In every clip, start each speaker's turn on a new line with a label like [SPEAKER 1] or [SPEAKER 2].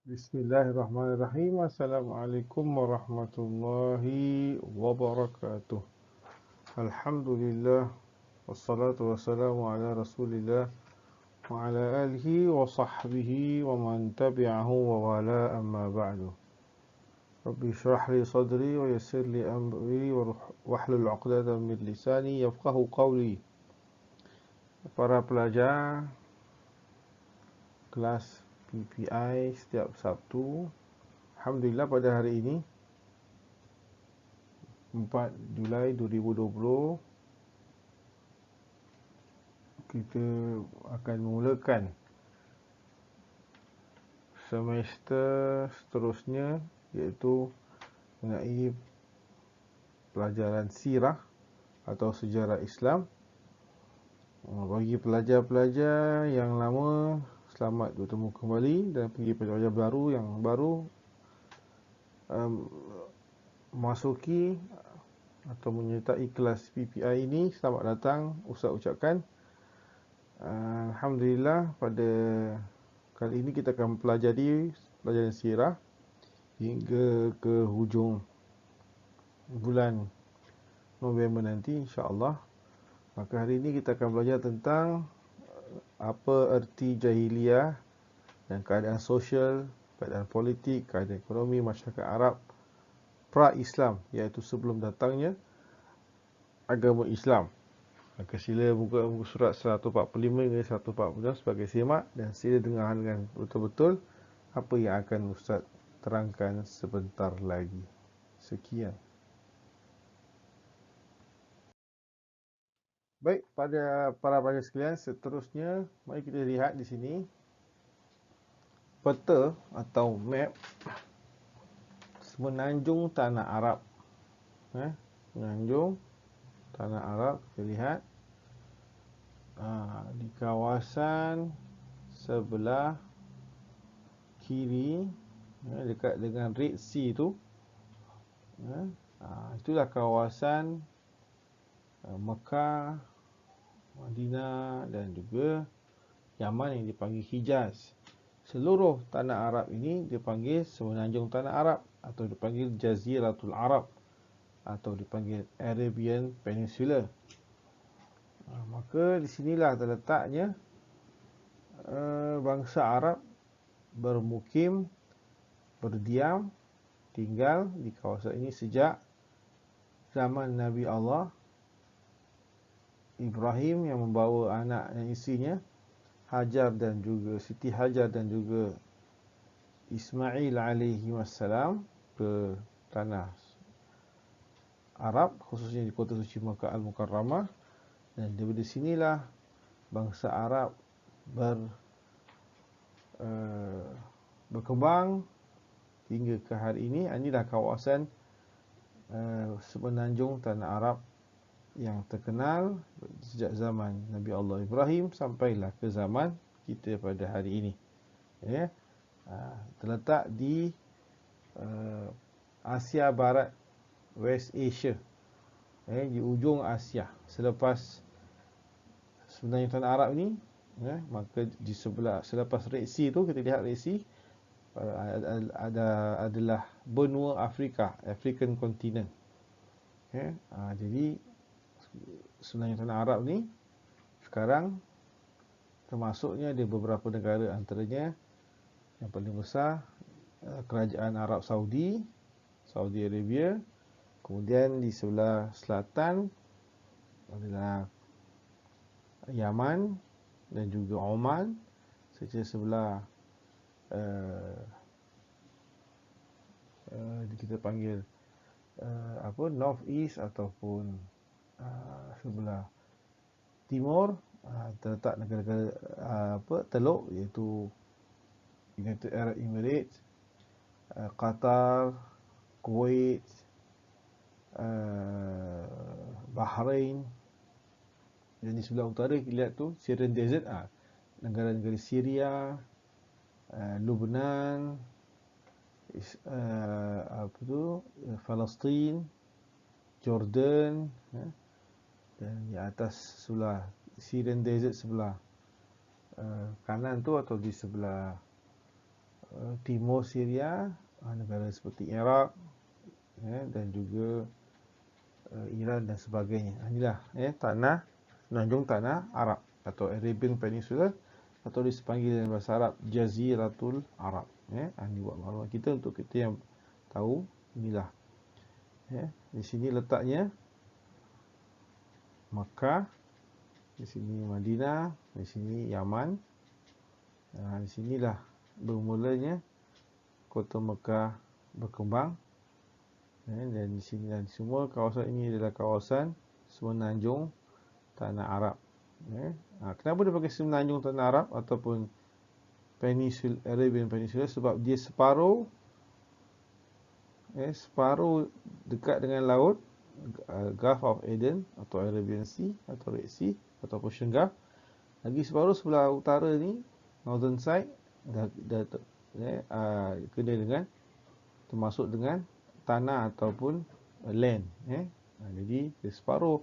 [SPEAKER 1] Bismillahirrahmanirrahim. Assalamualaikum warahmatullahi wabarakatuh. Alhamdulillah. Wassalatu wassalamu ala rasulillah wa ala alihi wa sahbihi wa man tabi'ahu wa wala amma ba'du. Rabbi syrah li sadri wa yassir li amri wa wahlul 'uqdatam min lisani yafqahu qawli. Para pelajar kelas PPI setiap Sabtu, alhamdulillah pada hari ini 4 Julai 2020 kita akan memulakan semester seterusnya, iaitu mengenai pelajaran sirah atau sejarah Islam. Bagi pelajar-pelajar yang lama, selamat bertemu kembali, dan bagi pelajar baru yang baru masuki atau menyertai kelas PPI ini, selamat datang. Ustaz ucapkan alhamdulillah, pada kali ini kita akan pelajari pelajaran sirah hingga ke hujung bulan November nanti, insya-Allah. Maka hari ini kita akan belajar tentang apa erti jahiliyah dan keadaan sosial, keadaan politik, keadaan ekonomi masyarakat Arab pra-Islam, iaitu sebelum datangnya agama Islam. Maka sila buka muka surat 145 hingga 146 sebagai semak, dan sila dengar dengan betul-betul apa yang akan Ustaz terangkan sebentar lagi. Sekian. Baik, pada para pelajar sekalian, seterusnya mari kita lihat di sini peta atau map semenanjung tanah Arab. Semenanjung tanah Arab, kita lihat di kawasan sebelah kiri, dekat dengan Red Sea tu, itulah kawasan Mekah, Madinah dan juga Yaman yang dipanggil Hijaz. Seluruh tanah Arab ini dipanggil semenanjung tanah Arab, atau dipanggil Jaziratul Arab, atau dipanggil Arabian Peninsula. Maka di sinilah terletaknya bangsa Arab bermukim, berdiam, tinggal di kawasan ini sejak zaman Nabi Allah Ibrahim yang membawa anak dan isinya Hajar dan juga Siti Hajar dan juga Ismail alaihi wassalam ke tanah Arab, khususnya di kota suci Makkah Al-Mukarramah. Dan dari sinilah bangsa Arab berkembang hingga ke hari ini. Inilah kawasan semenanjung tanah Arab yang terkenal sejak zaman Nabi Allah Ibrahim sampailah ke zaman kita pada hari ini. Terletak di Asia Barat, West Asia, di ujung Asia. Selepas sebenarnya tanah Arab ini, maka di sebelah, selepas Red Sea tu, kita lihat Red Sea adalah benua Afrika, African continent. Jadi sebenarnya tanah Arab ni sekarang termasuknya di beberapa negara, antaranya yang paling besar kerajaan Arab Saudi, Saudi Arabia. Kemudian di sebelah selatan adalah Yaman dan juga Oman. Secara sebelah kita panggil North East ataupun sebelah timur, terletak negara-negara Teluk, iaitu United Arab Emirates, Qatar, Kuwait, Bahrain. Dan di sebelah utara kita lihat tu Syrian Desert, negara-negara Syria, Lebanon, Palestin, Jordan, dan di atas sebelah Syrian Desert sebelah kanan tu, atau di sebelah timur Syria, negara seperti Iraq, dan juga Iran dan sebagainya. Inilah tanah semenanjung tanah Arab atau Arabian Peninsula, atau dipanggil dalam bahasa Arab Jaziratul Arab. Ini buat maklumat kita, untuk kita yang tahu. Inilah di sini letaknya Makkah, di sini Madinah, di sini Yaman. Di sinilah bermulanya kota Mekah berkembang. Dan di sini, dan semua kawasan ini adalah kawasan semenanjung tanah Arab. Kenapa dia pakai semenanjung tanah Arab ataupun Peninsula, Arabian Peninsula? Sebab dia separuh dekat dengan laut, Gulf of Aden atau Arabian Sea atau Red Sea atau Persian Gulf. Lagi separuh sebelah utara ni, northern side, kena dengan, termasuk dengan tanah ataupun land. Jadi separuh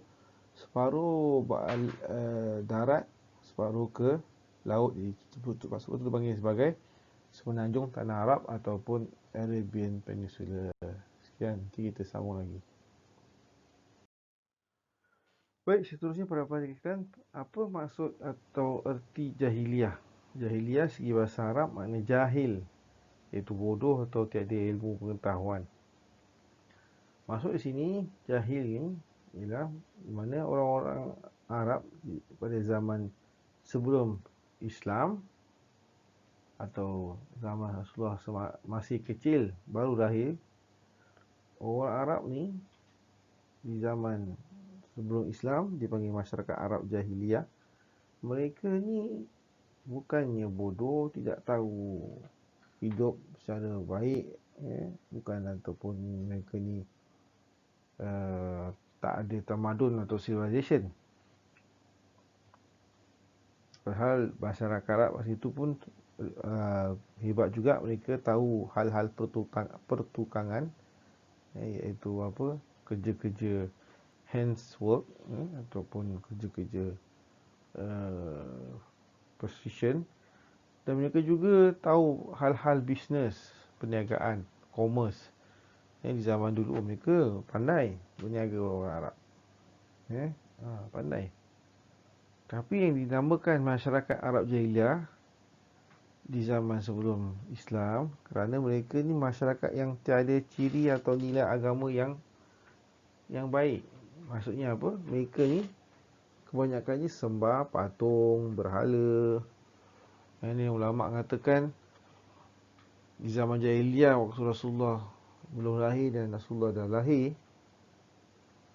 [SPEAKER 1] darat, separuh ke laut. Jadi sebab itu dipanggil sebagai semenanjung tanah Arab ataupun Arabian Peninsula. Sekian, nanti kita sambung lagi. Baik, seterusnya para pendengar sekalian, apa maksud atau erti jahiliyah? Jahiliyah segi bahasa Arab makna jahil, iaitu bodoh atau tiada ilmu pengetahuan. Maksud di sini jahil ini ialah mana orang-orang Arab pada zaman sebelum Islam atau zaman Rasulullah masih kecil, baru lahir. Orang Arab ni di zaman sebelum Islam dipanggil masyarakat Arab jahiliyah. Mereka ni bukannya bodoh, tidak tahu hidup secara baik, bukan, ataupun mereka ni tak ada tamadun atau civilization. Padahal masyarakat Arab masa itu pun hebat juga, mereka tahu hal-hal pertukangan, iaitu apa, kerja-kerja handswork, ataupun kerja-kerja precision. Dan mereka juga tahu hal-hal bisnes, perniagaan, commerce. Di zaman dulu mereka pandai berniaga, orang Arab. Pandai. Tapi yang dinamakan masyarakat Arab jahiliyah di zaman sebelum Islam, kerana mereka ni masyarakat yang tiada ciri atau nilai agama yang baik. Maksudnya apa? Mereka ni kebanyakannya sembah patung, berhala. Ini ulama mengatakan di zaman jahiliyah, waktu Rasulullah belum lahir dan Rasulullah dah lahir,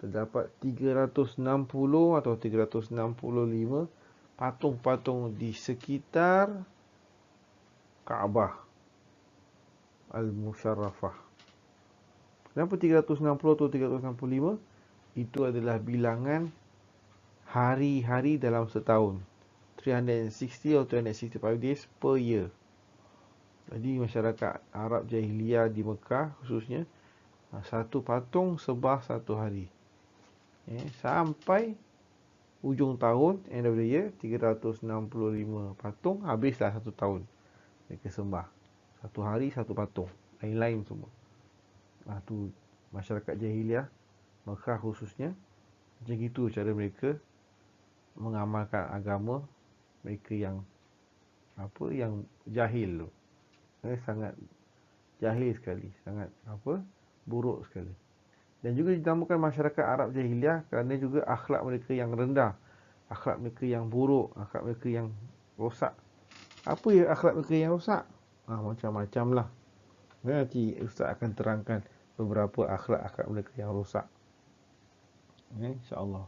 [SPEAKER 1] terdapat 360 atau 365 patung-patung di sekitar Kaabah Al-Musharrafah. Kenapa 360 atau 365? Itu adalah bilangan hari-hari dalam setahun. 360 atau 365 days per year. Jadi masyarakat Arab jahiliyah di Mekah khususnya, satu patung sembah satu hari. Sampai ujung tahun, end of the year, 365 patung, habislah satu tahun mereka sembah. Satu hari satu patung, lain-lain semua. Tu masyarakat jahiliyah Mekah khususnya, macam itu cara mereka mengamalkan agama mereka yang yang jahil tu. Sangat jahil sekali, sangat buruk sekali. Dan juga dinamakan masyarakat Arab jahiliyah kerana juga akhlak mereka yang rendah, akhlak mereka yang buruk, akhlak mereka yang rosak. Apa ya akhlak mereka yang rosak? Macam-macam lah. Nanti Ustaz akan terangkan beberapa akhlak-akhlak mereka yang rosak, insya-Allah.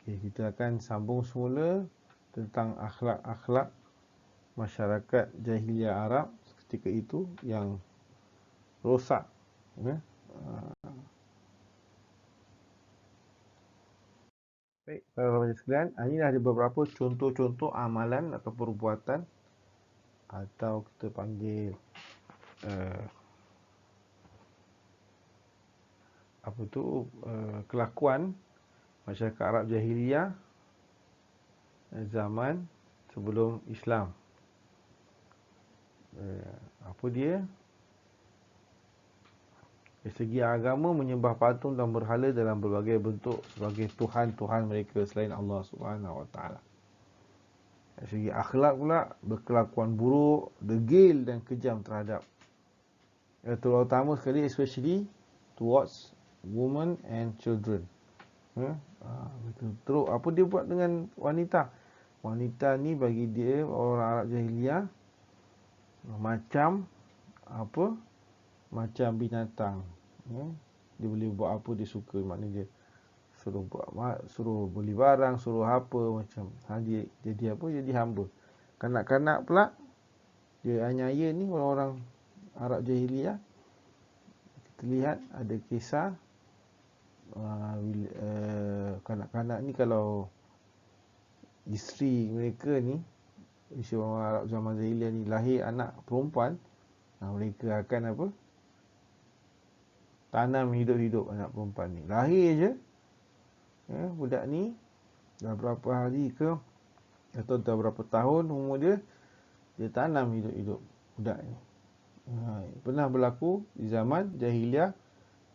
[SPEAKER 1] Kita akan sambung semula tentang akhlak-akhlak masyarakat jahiliyah Arab ketika itu yang rosak. Baik, para pendengar sekalian, ini ada beberapa contoh-contoh amalan atau perbuatan, atau kita panggil kelakuan masyarakat Arab jahiliyah zaman sebelum Islam. Apa dia? Dari segi agama menyembah patung dan berhala dalam berbagai bentuk sebagai tuhan-tuhan mereka selain Allah Subhanahu Wa Taala. Dari segi akhlak pula berkelakuan buruk, degil dan kejam terhadap terutama sekali especially towards women and children. Terus apa dia buat dengan wanita? Wanita ni bagi dia orang Arab jahiliah macam apa? Macam binatang. Dia boleh buat apa dia suka, maknanya dia suruh beli barang, suruh apa macam. Dia jadi apa? Jadi hamba. Kanak-kanak pula dia anyaya ni orang-orang Arab jahiliah. Kita lihat ada kisah kanak-kanak ni kalau isteri mereka ni, isteri orang Arab zaman jahiliah ni lahir anak perempuan, mereka akan apa? Tanam hidup-hidup anak perempuan ni. Lahir je, budak ni dah berapa hari ke atau dah berapa tahun umur dia, dia tanam hidup-hidup budak ni. Pernah berlaku di zaman jahiliah,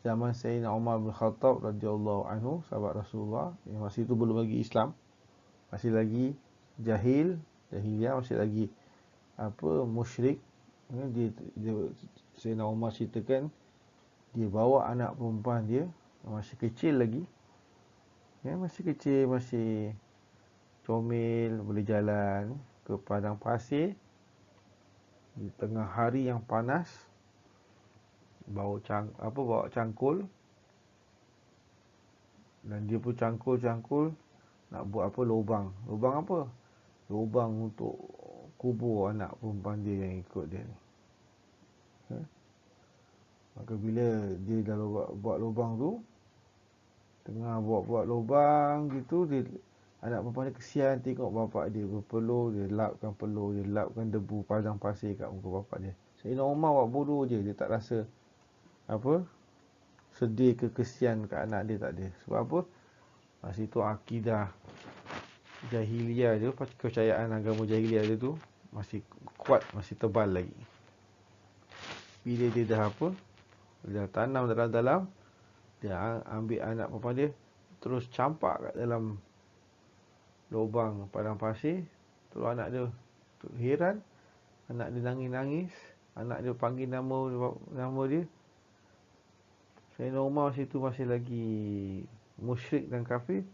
[SPEAKER 1] zaman Sayyidina Umar bin Khattab radhiyallahu anhu, sahabat Rasulullah yang masa itu belum lagi Islam, masih lagi jahiliah, masih lagi musyrik. Dia Sayyidina Umar ceritakan dia bawa anak perempuan dia masih kecil lagi, masih kecil, masih comel, boleh jalan ke padang pasir di tengah hari yang panas, bawa cangkul, dan dia pun cangkul nak buat lubang apa? Lubang untuk kubur anak perempuan dia yang ikut dia ni. Maka bila dia dah buat lubang tu, tengah buat lubang gitu, anak perempuan dia kesian tengok bapak dia berpeluh, dia lapkan debu padang pasir kat muka bapak dia. Sayyidina Umar buat bodoh je, dia tak rasa sedih ke kesian kat anak dia, tak ada. Sebab apa? Masa itu akidah jahiliah dia, kepercayaan agama jahiliah dia tu masih kuat, masih tebal lagi. Bila dia dah dia dah tanam dalam-dalam, dia ambil anak perempuan dia, terus campak kat dalam lubang padang pasir. Terus anak dia heran, anak dia nangis-nangis, anak dia panggil nama dia. Sayyidina Umar masa itu masih lagi musyrik dan kafir,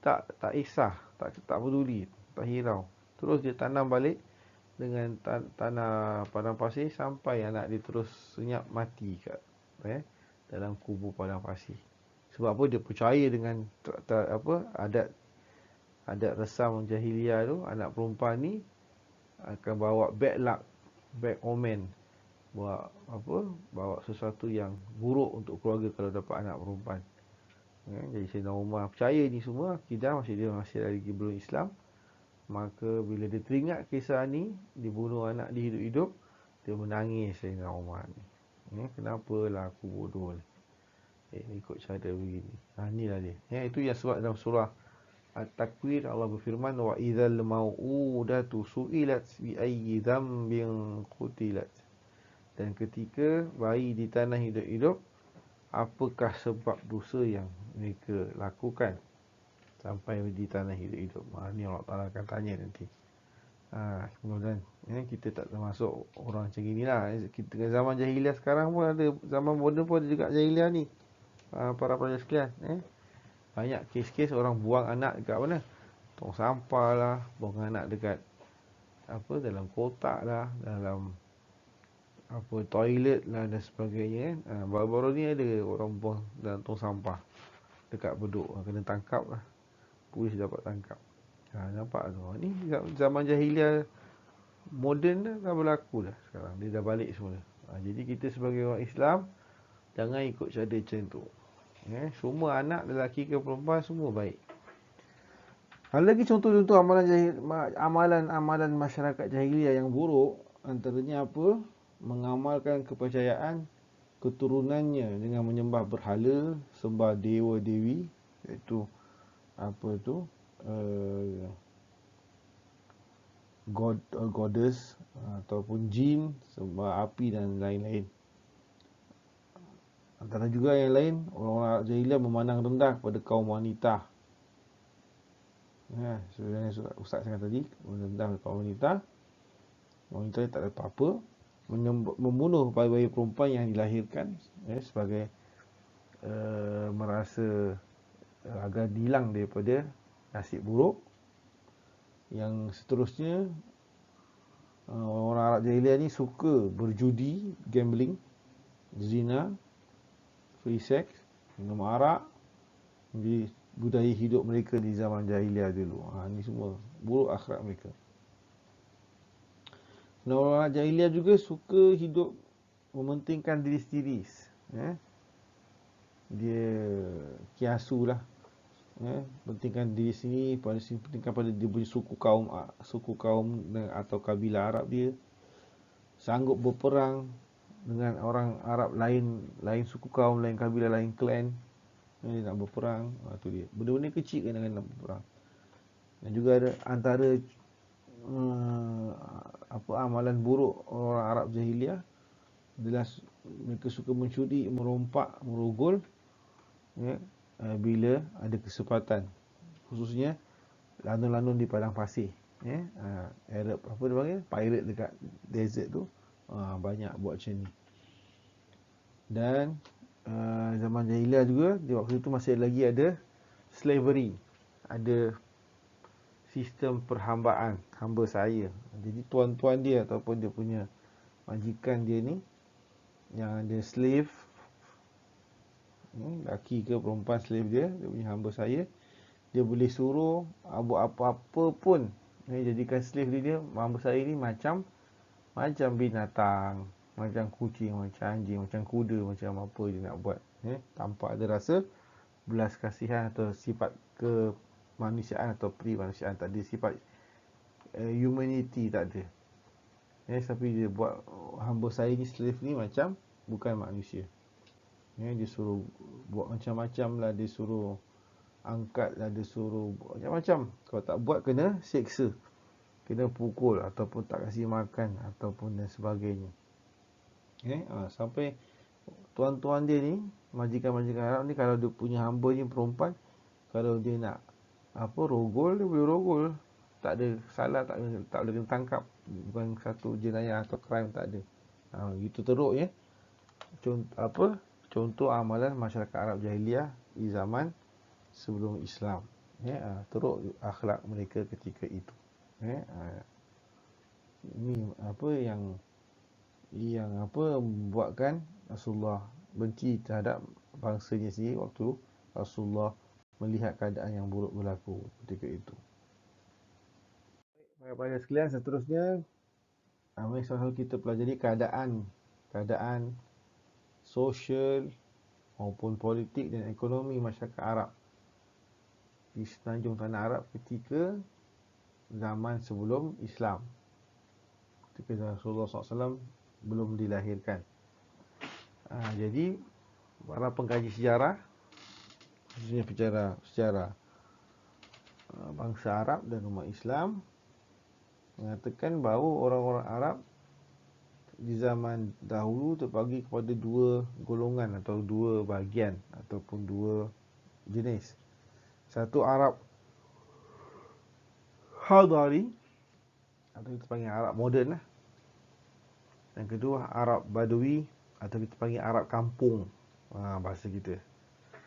[SPEAKER 1] tak isah, tak peduli, tak hirau. Terus dia tanam balik dengan tanah padang pasir sampai anak dia terus senyap mati kat dalam kubur padang pasir. Sebab apa? Dia percaya dengan adat resam jahiliah tu, anak perempuan ni akan bawa bad luck, bad omen, bawa sesuatu yang buruk untuk keluarga kalau dapat anak perempuan. Jadi Sayyidina Umar percaya ni semua akidah, dia masih lagi belum Islam. Maka bila dia teringat kisah ni, dibunuh anak dia hidup-hidup, dia menangis Sayyidina Umar ni. Kenapalah aku bodoh ni, ikut cara begini. Inilah dia. Itu yang sebab dalam surah At-Takwir Allah berfirman, wa idzal mau'udatu su'ilat bi ayyi dzambin qutilat. Dan ketika bayi di tanah hidup-hidup, apakah sebab dosa yang mereka lakukan sampai di tanah hidup-hidup? Ini Allah Ta'ala akan tanya nanti. Kemudian kita tak termasuk orang macam inilah. Kita zaman jahiliah sekarang pun ada, zaman moden pun ada juga jahiliah ni. Para pelajar sekalian, banyak kes-kes orang buang anak dekat mana? Tong sampah lah, buang anak dekat dalam kotak lah, dalam toilet lah dan sebagainya. Baru-baru ni ada orang buang dalam tong sampah dekat bedok, kena tangkap lah, polis dapat tangkap. Nampak tu, ni zaman jahiliah moden dah berlaku dah sekarang, dia dah balik semula. Jadi kita sebagai orang Islam jangan ikut cara macam tu. Semua anak, lelaki ke perempuan, semua baik. Ada lagi contoh-contoh amalan masyarakat jahiliah yang buruk. Antaranya mengamalkan kepercayaan keturunannya dengan menyembah berhala, sembah dewa-dewi, iaitu goddess ataupun jin, sembah api dan lain-lain. Antara juga yang lain, orang-orang Arab Jahiliyah memandang rendah kepada kaum wanita. Sebenarnya Ustaz cakap tadi, rendah kaum wanita. Wanita tak ada apa-apa, membunuh bayi-bayi perempuan yang dilahirkan sebagai merasa agar hilang daripada nasib buruk. Yang seterusnya, orang Arab Jahiliyah ni suka berjudi, gambling, zina, free sex, minum arak. Jadi budaya hidup mereka di zaman jahiliah dulu. Ni semua buruk akhlak mereka. Dan orang Arab Jahiliah juga suka hidup mementingkan diri sendiri. Dia kiasu lah. Pentingkan diri sendiri, pentingkan pada dia punya suku kaum atau kabilah Arab dia. Sanggup berperang dengan orang Arab lain suku kaum, lain kabilah, lain klan. Dia nak berperang, tu dia. Benda-benda kecil kadang-kadang nak berperang. Dan juga ada antara amalan buruk orang Arab Jahiliah adalah mereka suka mencuri, merompak, merogol bila ada kesempatan, khususnya lanun-lanun di padang pasir. Arab apa dia panggil, pirate dekat desert tu, banyak buat macam ni. Dan zaman jahiliah juga, di waktu itu masih lagi ada slavery, ada sistem perhambaan, hamba saya. Jadi tuan-tuan dia ataupun dia punya majikan dia ni yang ada slave, laki ke perempuan slave dia punya hamba saya, dia boleh suruh buat apa-apa pun, jadikan slave dia hamba saya ni macam binatang, macam kucing, macam anjing, macam kuda, macam apa dia nak buat, tanpa ada rasa belas kasihan atau sifat kemanusiaan atau pre-manusiaan. Tak ada sifat humanity, tak ada. Tapi dia buat hamba saya ni, slave ni, macam bukan manusia. Dia suruh buat macam-macam lah, dia suruh angkat lah, dia suruh buat macam-macam. Kalau tak buat, kena seksa, kena pukul, ataupun tak kasih makan, ataupun dan sebagainya. Sampai tuan-tuan dia ni, majikan-majikan Arab ni, kalau dia punya hamba ni perempuan, kalau dia nak rogol, dia boleh rogol. Tak ada salah, tak boleh kena tangkap. Bukan satu jenayah atau crime, tak ada. Gitu teruk contoh amalan masyarakat Arab Jahiliah di zaman sebelum Islam. Teruk akhlak mereka ketika itu. Ini yang membuatkan Rasulullah benci terhadap bangsanya sendiri waktu Rasulullah melihat keadaan yang buruk berlaku ketika itu. Pada sekalian, seterusnya mari sama-sama kita pelajari keadaan sosial maupun politik dan ekonomi masyarakat Arab di semenanjung tanah Arab ketika zaman sebelum Islam, ketika Rasulullah SAW belum dilahirkan. Jadi para pengkaji sejarah, khususnya sejarah bangsa Arab dan umat Islam, mengatakan bahawa orang-orang Arab di zaman dahulu terbagi kepada dua golongan atau dua bahagian ataupun dua jenis. Satu Arab Hadari, atau kita panggil Arab moden lah. Yang kedua Arab Badui, atau kita panggil Arab kampung, bahasa kita.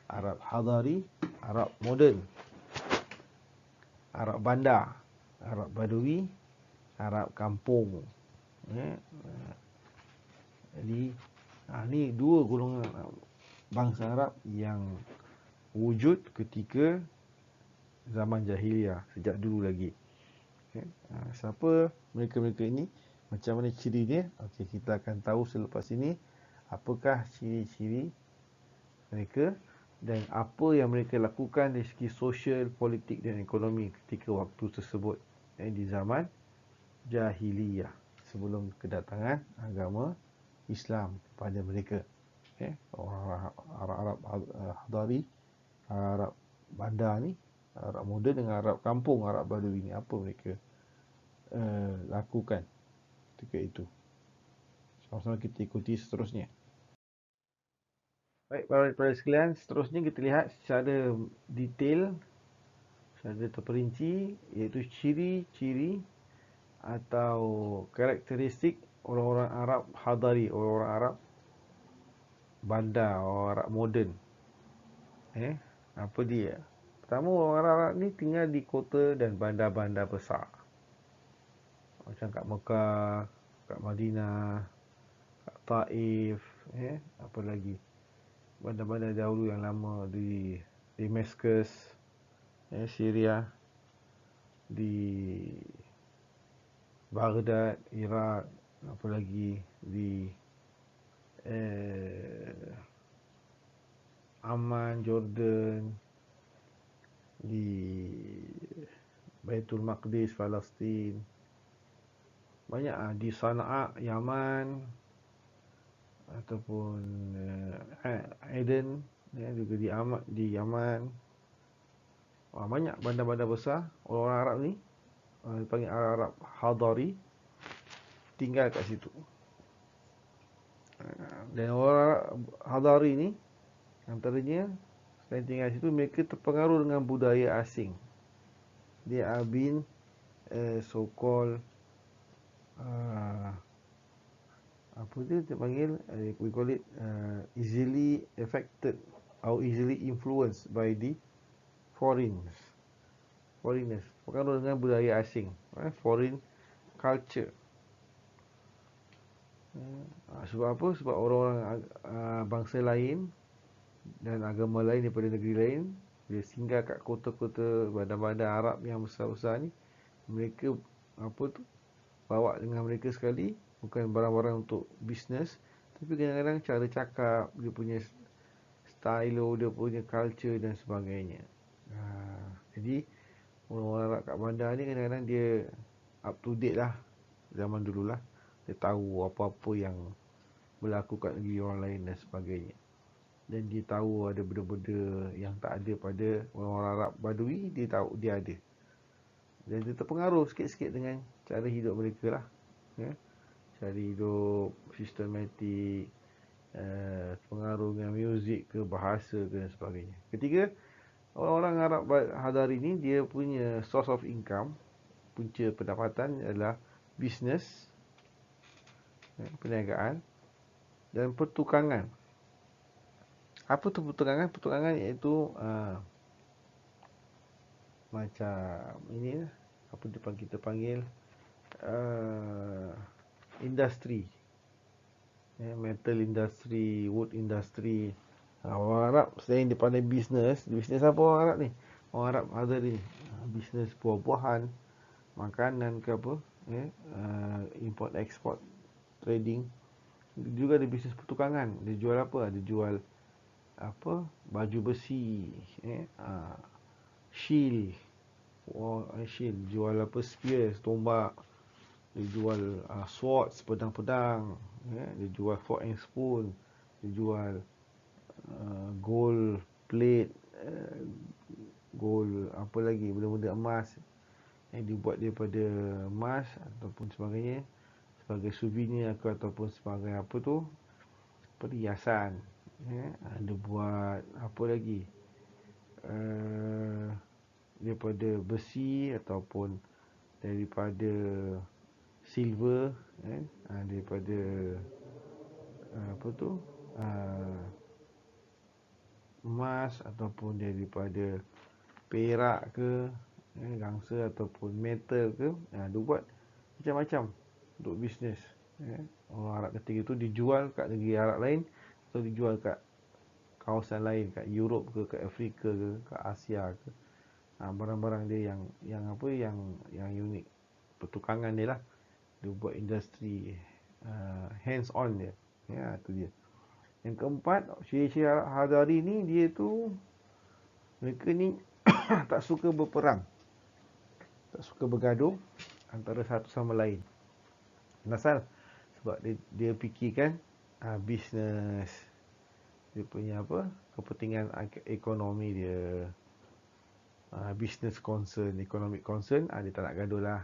[SPEAKER 1] Arab Hadari, Arab moden, Arab bandar, Arab Badui, Arab kampung. Jadi ni dua golongan bangsa Arab yang wujud ketika zaman jahiliah, sejak dulu lagi. Siapa mereka-mereka ini, macam mana ciri dia? Kita akan tahu selepas ini apakah ciri-ciri mereka dan apa yang mereka lakukan dari segi sosial, politik dan ekonomi ketika waktu tersebut, di zaman jahiliyah, sebelum kedatangan agama Islam kepada mereka. Orang Arab Hadari, Arab bandar ni, Arab moden dengan Arab kampung, Arab Badui ni, apa mereka lakukan ketika itu. Sama-sama kita ikuti seterusnya. Baik, para sekalian, seterusnya kita lihat secara detail, secara terperinci, iaitu ciri-ciri atau karakteristik orang-orang Arab Hadari, orang-orang Arab bandar, orang Arab moden. Apa dia? Pertama, orang Arab ni tinggal di kota dan bandar-bandar besar. Macam kat Mekah, kat Madinah, kat Taif, apa lagi? Bandar-bandar dahulu yang lama di Damascus, Syria, di Baghdad, Iraq, apa lagi di Amman, Jordan, di Baitul Maqdis, Palestin. Banyak di Sana'a, Yaman, ataupun Aden, juga di Yaman. Banyak bandar-bandar besar. Orang Arab ni dipanggil Arab Hadari, tinggal kat situ. Dan orang Hadari ni antaranya selain tinggal situ, mereka terpengaruh dengan budaya asing. They have been so-called apa dia panggil, we call it easily affected or easily influenced by the foreigners. Pengaruh dengan budaya asing, foreign culture. Sebab apa? Sebab orang-orang bangsa lain dan agama lain daripada negeri lain, bila singgah kat kota-kota bandar-bandar Arab yang besar-besar ni, mereka bawa dengan mereka sekali bukan barang-barang untuk bisnes, tapi kadang-kadang cara cakap, dia punya style, dia punya culture dan sebagainya. Jadi orang-orang Arab kat bandar ni kadang-kadang dia up to date lah, zaman dulu lah. Dia tahu apa-apa yang berlaku kat negeri orang lain dan sebagainya. Dan dia tahu ada benda-benda yang tak ada pada orang-orang Arab Badui, dia tahu, dia ada. Dan dia terpengaruh sikit-sikit dengan cara hidup mereka lah. Cara hidup sistematik, pengaruh dengan muzik ke, bahasa ke dan sebagainya. Ketiga, orang-orang Arab Hadari ni, dia punya source of income, punca pendapatan adalah bisnes, perniagaan dan pertukangan. Apa tu pertukangan? Pertukangan iaitu macam ini lah, apa kita panggil industri, metal industry, wood industry. Orang Arab selain dia pandai bisnes apa orang Arab ni? Orang Arab ada ni bisnes buah-buahan, makanan ke apa, import export, trading. Juga ada bisnes pertukangan. Dia jual apa? Dia jual apa? Baju besi, shield, shield, jual apa? Spears, tombak. Dia jual swords, pedang-pedang, dia jual fork and spoon, dia jual gold plate, gold apa lagi, benda-benda emas yang dibuat daripada emas ataupun sebagainya, sebagai souvenir ataupun sebagai apa tu, perhiasan. Dia buat apa lagi, daripada besi ataupun daripada silver, daripada apa tu, emas ataupun daripada perak ke, gangsa ataupun metal ke. Dia buat macam-macam untuk bisnes. Orang Arab ketiga tu dijual kat negeri Arab lain atau dijual kat kawasan lain, kat Europe ke, kat Afrika ke, kat Asia ke. Barang-barang dia yang apa, yang unik. Pertukangan dia lah. Dia buat industri, hands on dia. Tu dia. Yang keempat, ciri-ciri Hadari ni, dia tu, mereka ni tak suka berperang, tak suka bergaduh antara satu sama lain. Kenapa? Sebab dia fikirkan bisnes, dia punya apa, kepentingan ekonomi dia, business concern, economic concern, dia tak nak gaduh lah.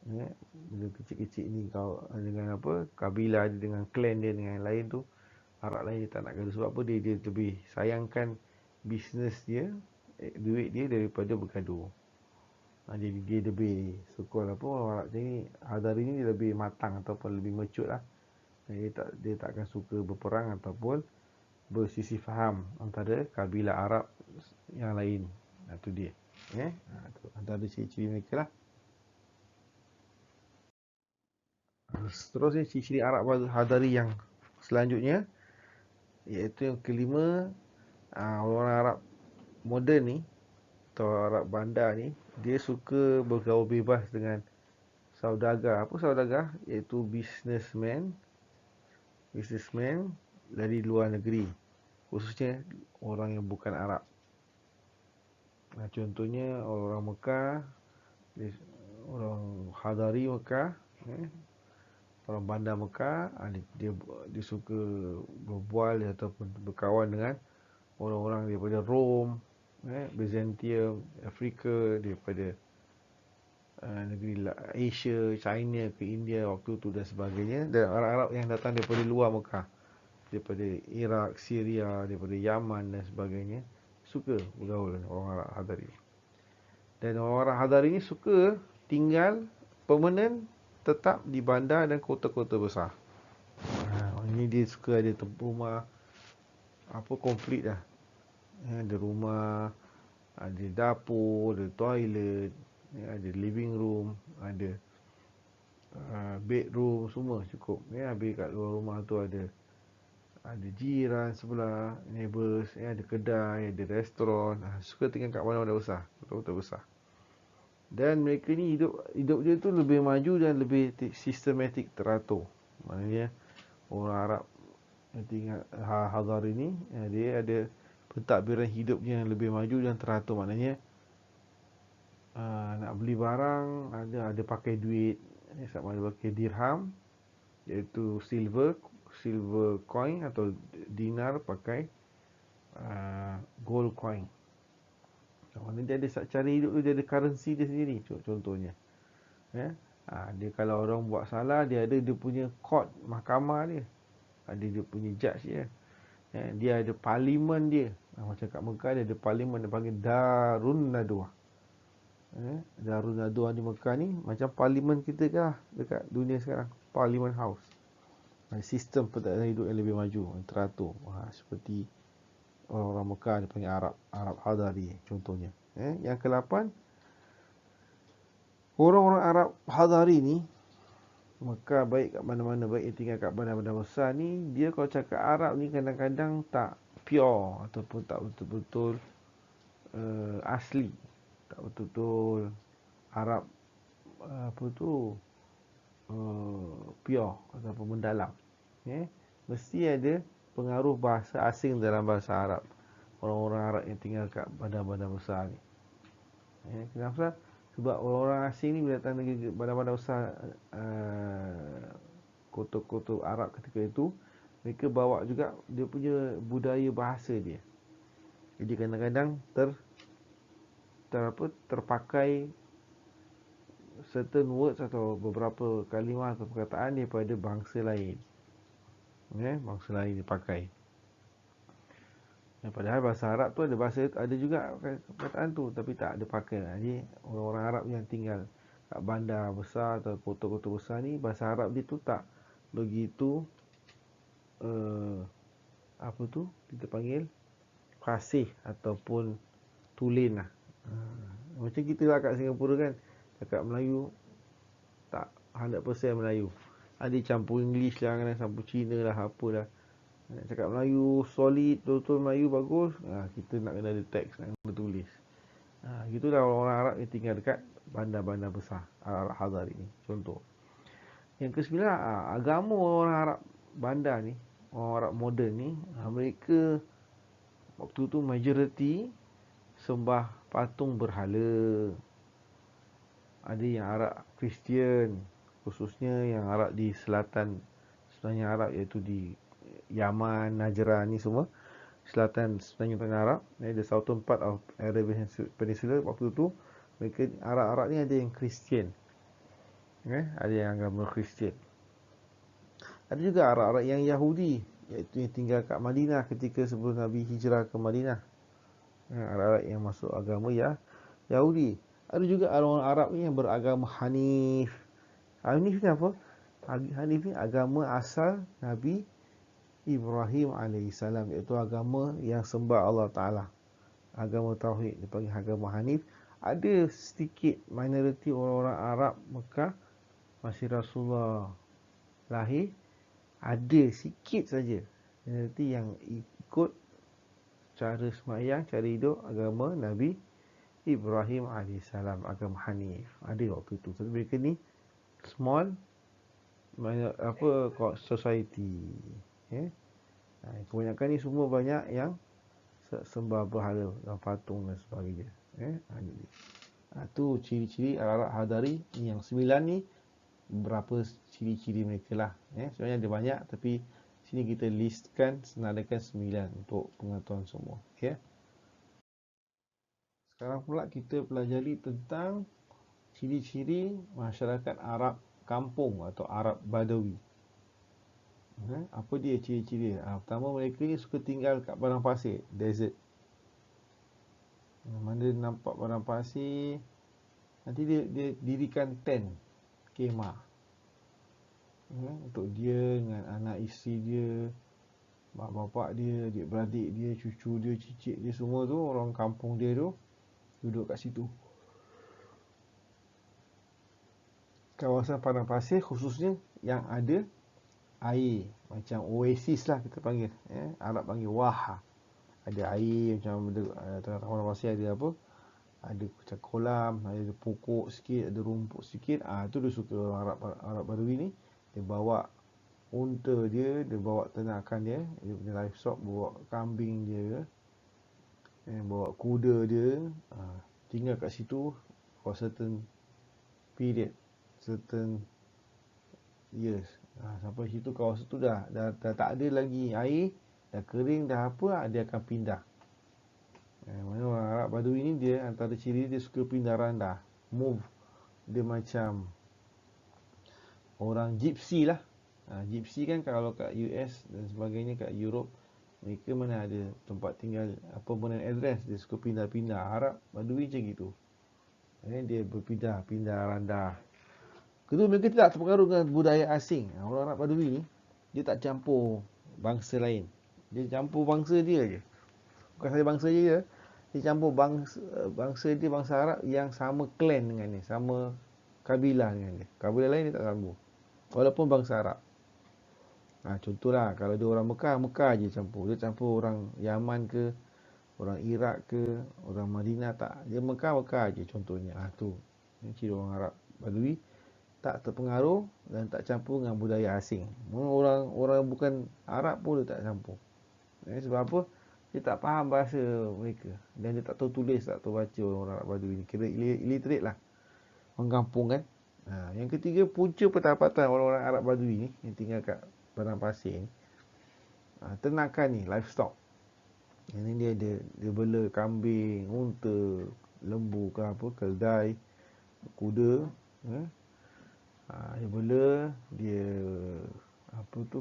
[SPEAKER 1] Bila kecil-kecil ni kau dengan apa, kabilah dia dengan clan dia dengan yang lain tu, Arab lain dia tak nak gaduh. Sebab apa, dia lebih sayangkan bisnes dia, duit dia daripada bergaduh. Jadi dia lebih suka apa, orang Arab ni, Hadari ni dia lebih matang ataupun lebih mature lah. Dia tak akan suka berperang ataupun bersisi faham antara kabilah Arab yang lain. Itu dia. Tu antara ciri-ciri mereka lah. Seterusnya ciri-ciri Arab Hadari yang selanjutnya, iaitu yang kelima, orang Arab moden ni atau Arab bandar ni, dia suka bergaul bebas dengan saudagar. Apa saudagar? Iaitu businessman dari luar negeri, khususnya orang yang bukan Arab. Contohnya orang Mekah, orang Hadari Mekah, orang bandar Mekah, dia suka berbual ataupun berkawan dengan orang-orang daripada Rom, Byzantium, Afrika, daripada negeri Asia, China ke India waktu tu dan sebagainya. Dan Arab-Arab yang datang daripada luar Mekah, daripada Iraq, Syria, daripada Yaman dan sebagainya, suka bergaul dengan orang Arab Hadari. Dan orang Hadari ni suka tinggal permanent, tetap di bandar dan kota-kota besar. Ini dia suka ada rumah komplit lah. Ada rumah, ada dapur, ada toilet, ada living room, ada bedroom, semua cukup. Habis kat luar rumah tu ada jiran sebelah, neighbours, ada kedai, ada restoran. Suka tinggal kat mana-mana besar, kota-kota besar. Dan mereka ni hidup dia tu lebih maju dan lebih sistematik, teratur. Maknanya orang Arab yang tinggal Hadari ni, dia ada pentadbiran hidupnya yang lebih maju dan teratur. Maknanya nak beli barang, ada pakai duit, sama ada pakai dirham, iaitu silver coin, atau dinar pakai gold coin. Maknanya dia ada cara hidup tu, dia ada currency dia sendiri. Contohnya, dia kalau orang buat salah, dia ada dia punya court, mahkamah dia, ada dia punya judge dia. Dia ada parlimen dia. Macam kat Mekah dia ada parlimen, dia panggil Darun Nadwa. Darun Nadwa di Mekah ni macam parlimen kita ke lah dekat dunia sekarang, Parliament House. Sistem pentadbiran hidup yang lebih maju, yang teratur. Seperti orang-orang Mekah dia panggil Arab Hadari contohnya. Yang ke-8, orang-orang Arab Hadari ni, Mekah baik kat mana-mana, baik yang tinggal kat bandar-bandar besar ni, dia kalau cakap Arab ni kadang-kadang tak pure ataupun tak betul-betul asli, tak betul-betul Arab pure ataupun mendalam. Mesti ada pengaruh bahasa asing dalam bahasa Arab, orang-orang Arab yang tinggal kat bandar-bandar besar ni. Kenapa? Sebab orang-orang asing ni bila datang negeri bandar-bandar besar, kota-kota Arab ketika itu, mereka bawa juga dia punya budaya bahasa dia. Jadi kadang-kadang terpakai certain words atau beberapa kalimah atau perkataan daripada bangsa lain. Bangsa lain dipakai. Padahal bahasa Arab tu ada juga perkataan tu, tapi tak ada pakai. Jadi orang-orang Arab yang tinggal kat bandar besar atau kota-kota besar ni, bahasa Arab dia tu tak begitu kita panggil fasih ataupun tulen lah. Macam kita lah kat Singapura kan, cakap Melayu tak 100% Melayu, ada campur English lah, kadang campur Cina lah, apalah. Nak cakap Melayu solid, betul-betul Melayu bagus, kita nak kena ada teks, nak kena tulis. Gitulah orang-orang Arab yang tinggal dekat bandar-bandar besar Arab Hadari ni, contoh. Yang ke-9, agama orang Arab bandar ni, orang Arab moden ni, mereka waktu tu majoriti sembah patung berhala. Ada yang Arab Kristian, khususnya yang Arab di selatan sebenarnya Arab, iaitu di Yaman, Najran ni semua, selatan sebenarnya tengah Arab, the southern part of Arabian Peninsula. Waktu tu mereka Arab-Arab ni ada yang Kristian, Ada yang agama Kristian. Ada juga Arab-Arab yang Yahudi, iaitu yang tinggal kat Madinah ketika sebelum Nabi hijrah ke Madinah. Arab-Arab yang masuk agama Yahudi. Ada juga orang Arab yang beragama Hanif. Hanif ni apa? Hanif ni agama asal Nabi Ibrahim alaihissalam, iaitu agama yang sembah Allah Ta'ala. Agama Tauhid, dipanggil agama Hanif. Ada sedikit minoriti orang-orang Arab Mekah masa Rasulullah lahir, ada sikit saja minoriti yang ikut cara semayang, cara hidup agama Nabi Ibrahim alaihissalam, agama Hanif. Ada waktu itu. Tapi mereka ni small society. Kebanyakan ni semua banyak yang sembah berhala dan patung dan sebagainya. Tu ciri-ciri Arab Hadari yang 9 ni, berapa ciri-ciri mereka lah. Sebenarnya ada banyak, tapi sini kita listkan, senadakan 9 untuk pengetahuan semua. Sekarang pula kita pelajari tentang ciri-ciri masyarakat Arab kampung atau Arab Badawi. Apa dia ciri-ciri? Pertama, mereka ni suka tinggal kat padang pasir, desert. Mana nampak padang pasir, nanti dia dirikan tent, kemah, untuk dia dengan anak isteri dia, mak bapak dia, adik-beradik dia, cucu dia, cicit dia, semua tu orang kampung dia tu duduk kat situ. Kawasan padang pasir khususnya yang ada air, macam oasis lah kita panggil. Arab panggil waha. Ada air macam tengah-tengah padang pasir ada apa? Ada macam kolam, ada pokok sikit, ada rumput sikit. Tu dia suka orang Arab Badawi ni. Dia bawa unta dia bawa ternakan dia punya livestock, bawa kambing dia, bawa kuda dia, tinggal kat situ for certain period, certain years. Sampai situ kawasan tu dah tak ada lagi air, dah kering, dah apa, dia akan pindah. Mana orang Arab Badawi ni, dia antara ciri dia suka pindah randah, move. Dia macam orang gypsy lah. Gypsy kan kalau kat US dan sebagainya, kat Europe, mereka mana ada tempat tinggal, apa benda address, dia suka pindah-pindah. Arab Badawi macam gitu. Dia pindah randah. Kedua, mereka tidak terpengaruh dengan budaya asing. Orang Arab Badawi ni, dia tak campur bangsa lain. Dia campur bangsa dia je. Bukan saja bangsa dia, dia campur bangsa dia, bangsa Arab yang sama clan dengan dia, sama kabilah dengan dia. Kabilah lain dia tak campur, walaupun bangsa Arab. Contohlah, kalau dia orang Mekah je campur. Dia campur orang Yaman ke, orang Iraq ke, orang Madinah, tak. Dia Mekah je contohnya. Tu ciri orang Arab Badawi, tak terpengaruh dan tak campur dengan budaya asing. Orang bukan Arab pun dia tak campur. Sebab apa? Dia tak faham bahasa mereka, dan dia tak tahu tulis, tak tahu baca. Orang Arab Badawi ni kira illiterate lah, orang kampung kan. Yang ketiga, punca pendapatan orang-orang Arab Badawi ni yang tinggal kat padang pasir ni, ternakan ni, livestock. Yang ni dia bela kambing, unta, lembu ke apa, keldai, kuda. Dia bela, dia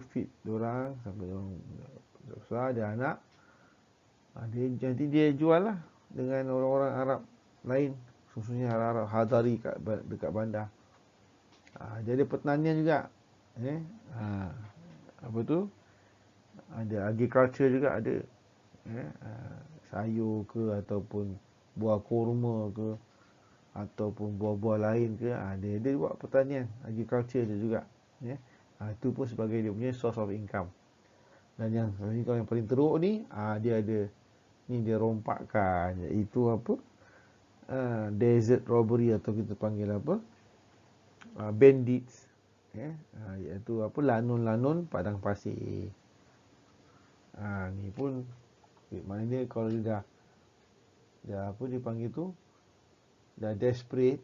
[SPEAKER 1] feed diorang sampai diorang besar, dia anak. Nanti dia jual lah dengan orang-orang Arab lain, khususnya Arab Hadari dekat bandar. Jadi pertanian juga. Ada agriculture juga ada. Sayur ke, ataupun buah kurma ke, ataupun buah-buah lain ke, dia buat pertanian, agriculture dia juga. Itu pun sebagai dia punya source of income. Dan yang paling teruk ni, dia ada ni, dia rompakkan, iaitu apa, desert robbery, atau kita panggil apa, bandits, iaitu apa, lanun-lanun padang pasir. Ni pun maknanya kalau dia dah apa dipanggil tu, dah desperate,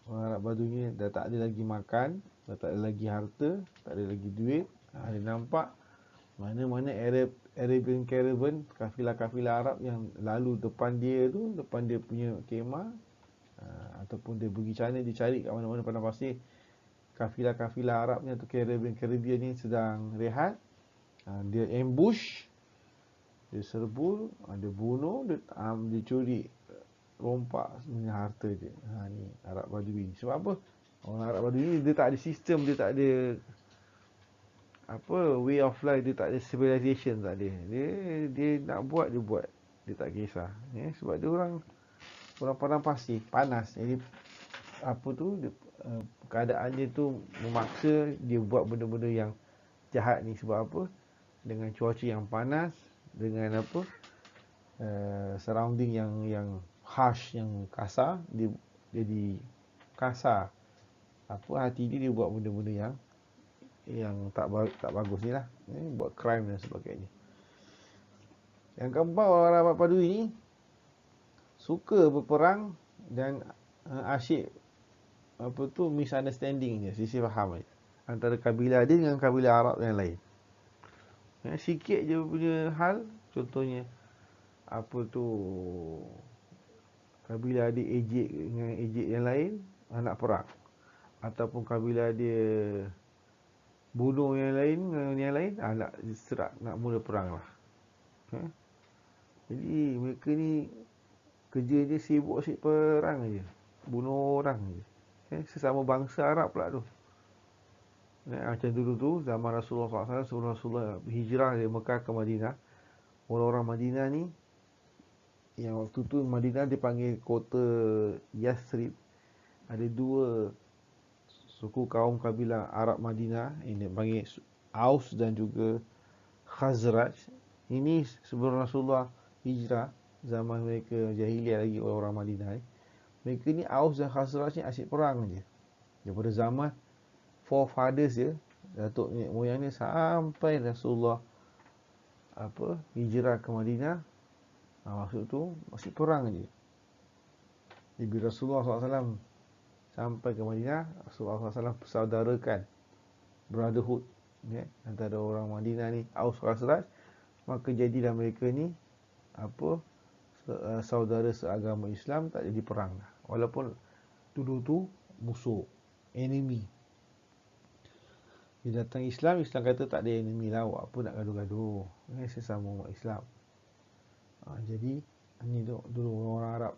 [SPEAKER 1] orang Arab Badawi dah tak ada lagi makan, dah tak ada lagi harta, tak ada lagi duit. Dia nampak mana-mana Arabian caravan, kafilah-kafilah Arab yang lalu depan dia punya kemah, ataupun dia pergi sana, dia cari kat mana-mana padang pasir, kafilah-kafilah Arabnya tu, Caribbean ni sedang rehat, dia ambush, dia serbu, dia bunuh, dia curi, rompak sebenarnya harta dia. Ni Arab Badui. Sebab apa? Orang Arab Badui ni dia tak ada sistem, dia tak ada way of life, dia tak ada civilization, tak ada. Dia nak buat, dia buat. Dia tak kisah. Sebab dia orang padang pasir, panas. Jadi keadaan dia tu memaksa dia buat benda-benda yang jahat ni. Sebab apa? Dengan cuaca yang panas, dengan surrounding yang harsh, yang kasar, dia jadi kasar. Hati dia buat benda-benda yang tak bagus ni lah. Buat crime dan sebagainya. Yang keempat, orang Arab Badui ni suka berperang dan asyik misunderstanding je, sisi faham je, antara kabilah dia dengan kabilah Arab yang lain. Sikit je punya hal, contohnya kabilah dia ejek dengan ejek yang lain, nak perang. Ataupun kabilah dia bunuh yang lain dengan yang lain, nak serak, nak mula perang lah. Jadi mereka ni kerja dia sibuk asyik perang je, bunuh orang je. Sesama bangsa Arab pula tu. Macam dulu tu, zaman Rasulullah SAW, sebelum Rasulullah hijrah dari Mekah ke Madinah, orang-orang Madinah ni, yang waktu tu Madinah dipanggil kota Yathrib. Ada dua suku kaum kabilah Arab Madinah, ini dipanggil Aus dan juga Khazraj. Ini sebelum Rasulullah hijrah, zaman mereka jahiliah lagi, orang-orang Madinah ni. Mereka ni Aus dan Khazraj ni asyik perang je. Daripada zaman forefathers dia, datuk nenek moyang dia, sampai Rasulullah hijrah ke Madinah, maksud tu masih perang je. Jadi bila Rasulullah SAW sampai ke Madinah, Rasulullah SAW persaudarakan brotherhood antara orang Madinah ni, Aus Khazraj, maka jadilah mereka ni saudara seagama Islam, tak jadi perang lah. Walaupun dulu tu musuh, enemy. Dia datang Islam kata tak ada enemy lah, buat apa nak gaduh-gaduh, sesama umat Islam. Jadi ni dulu orang Arab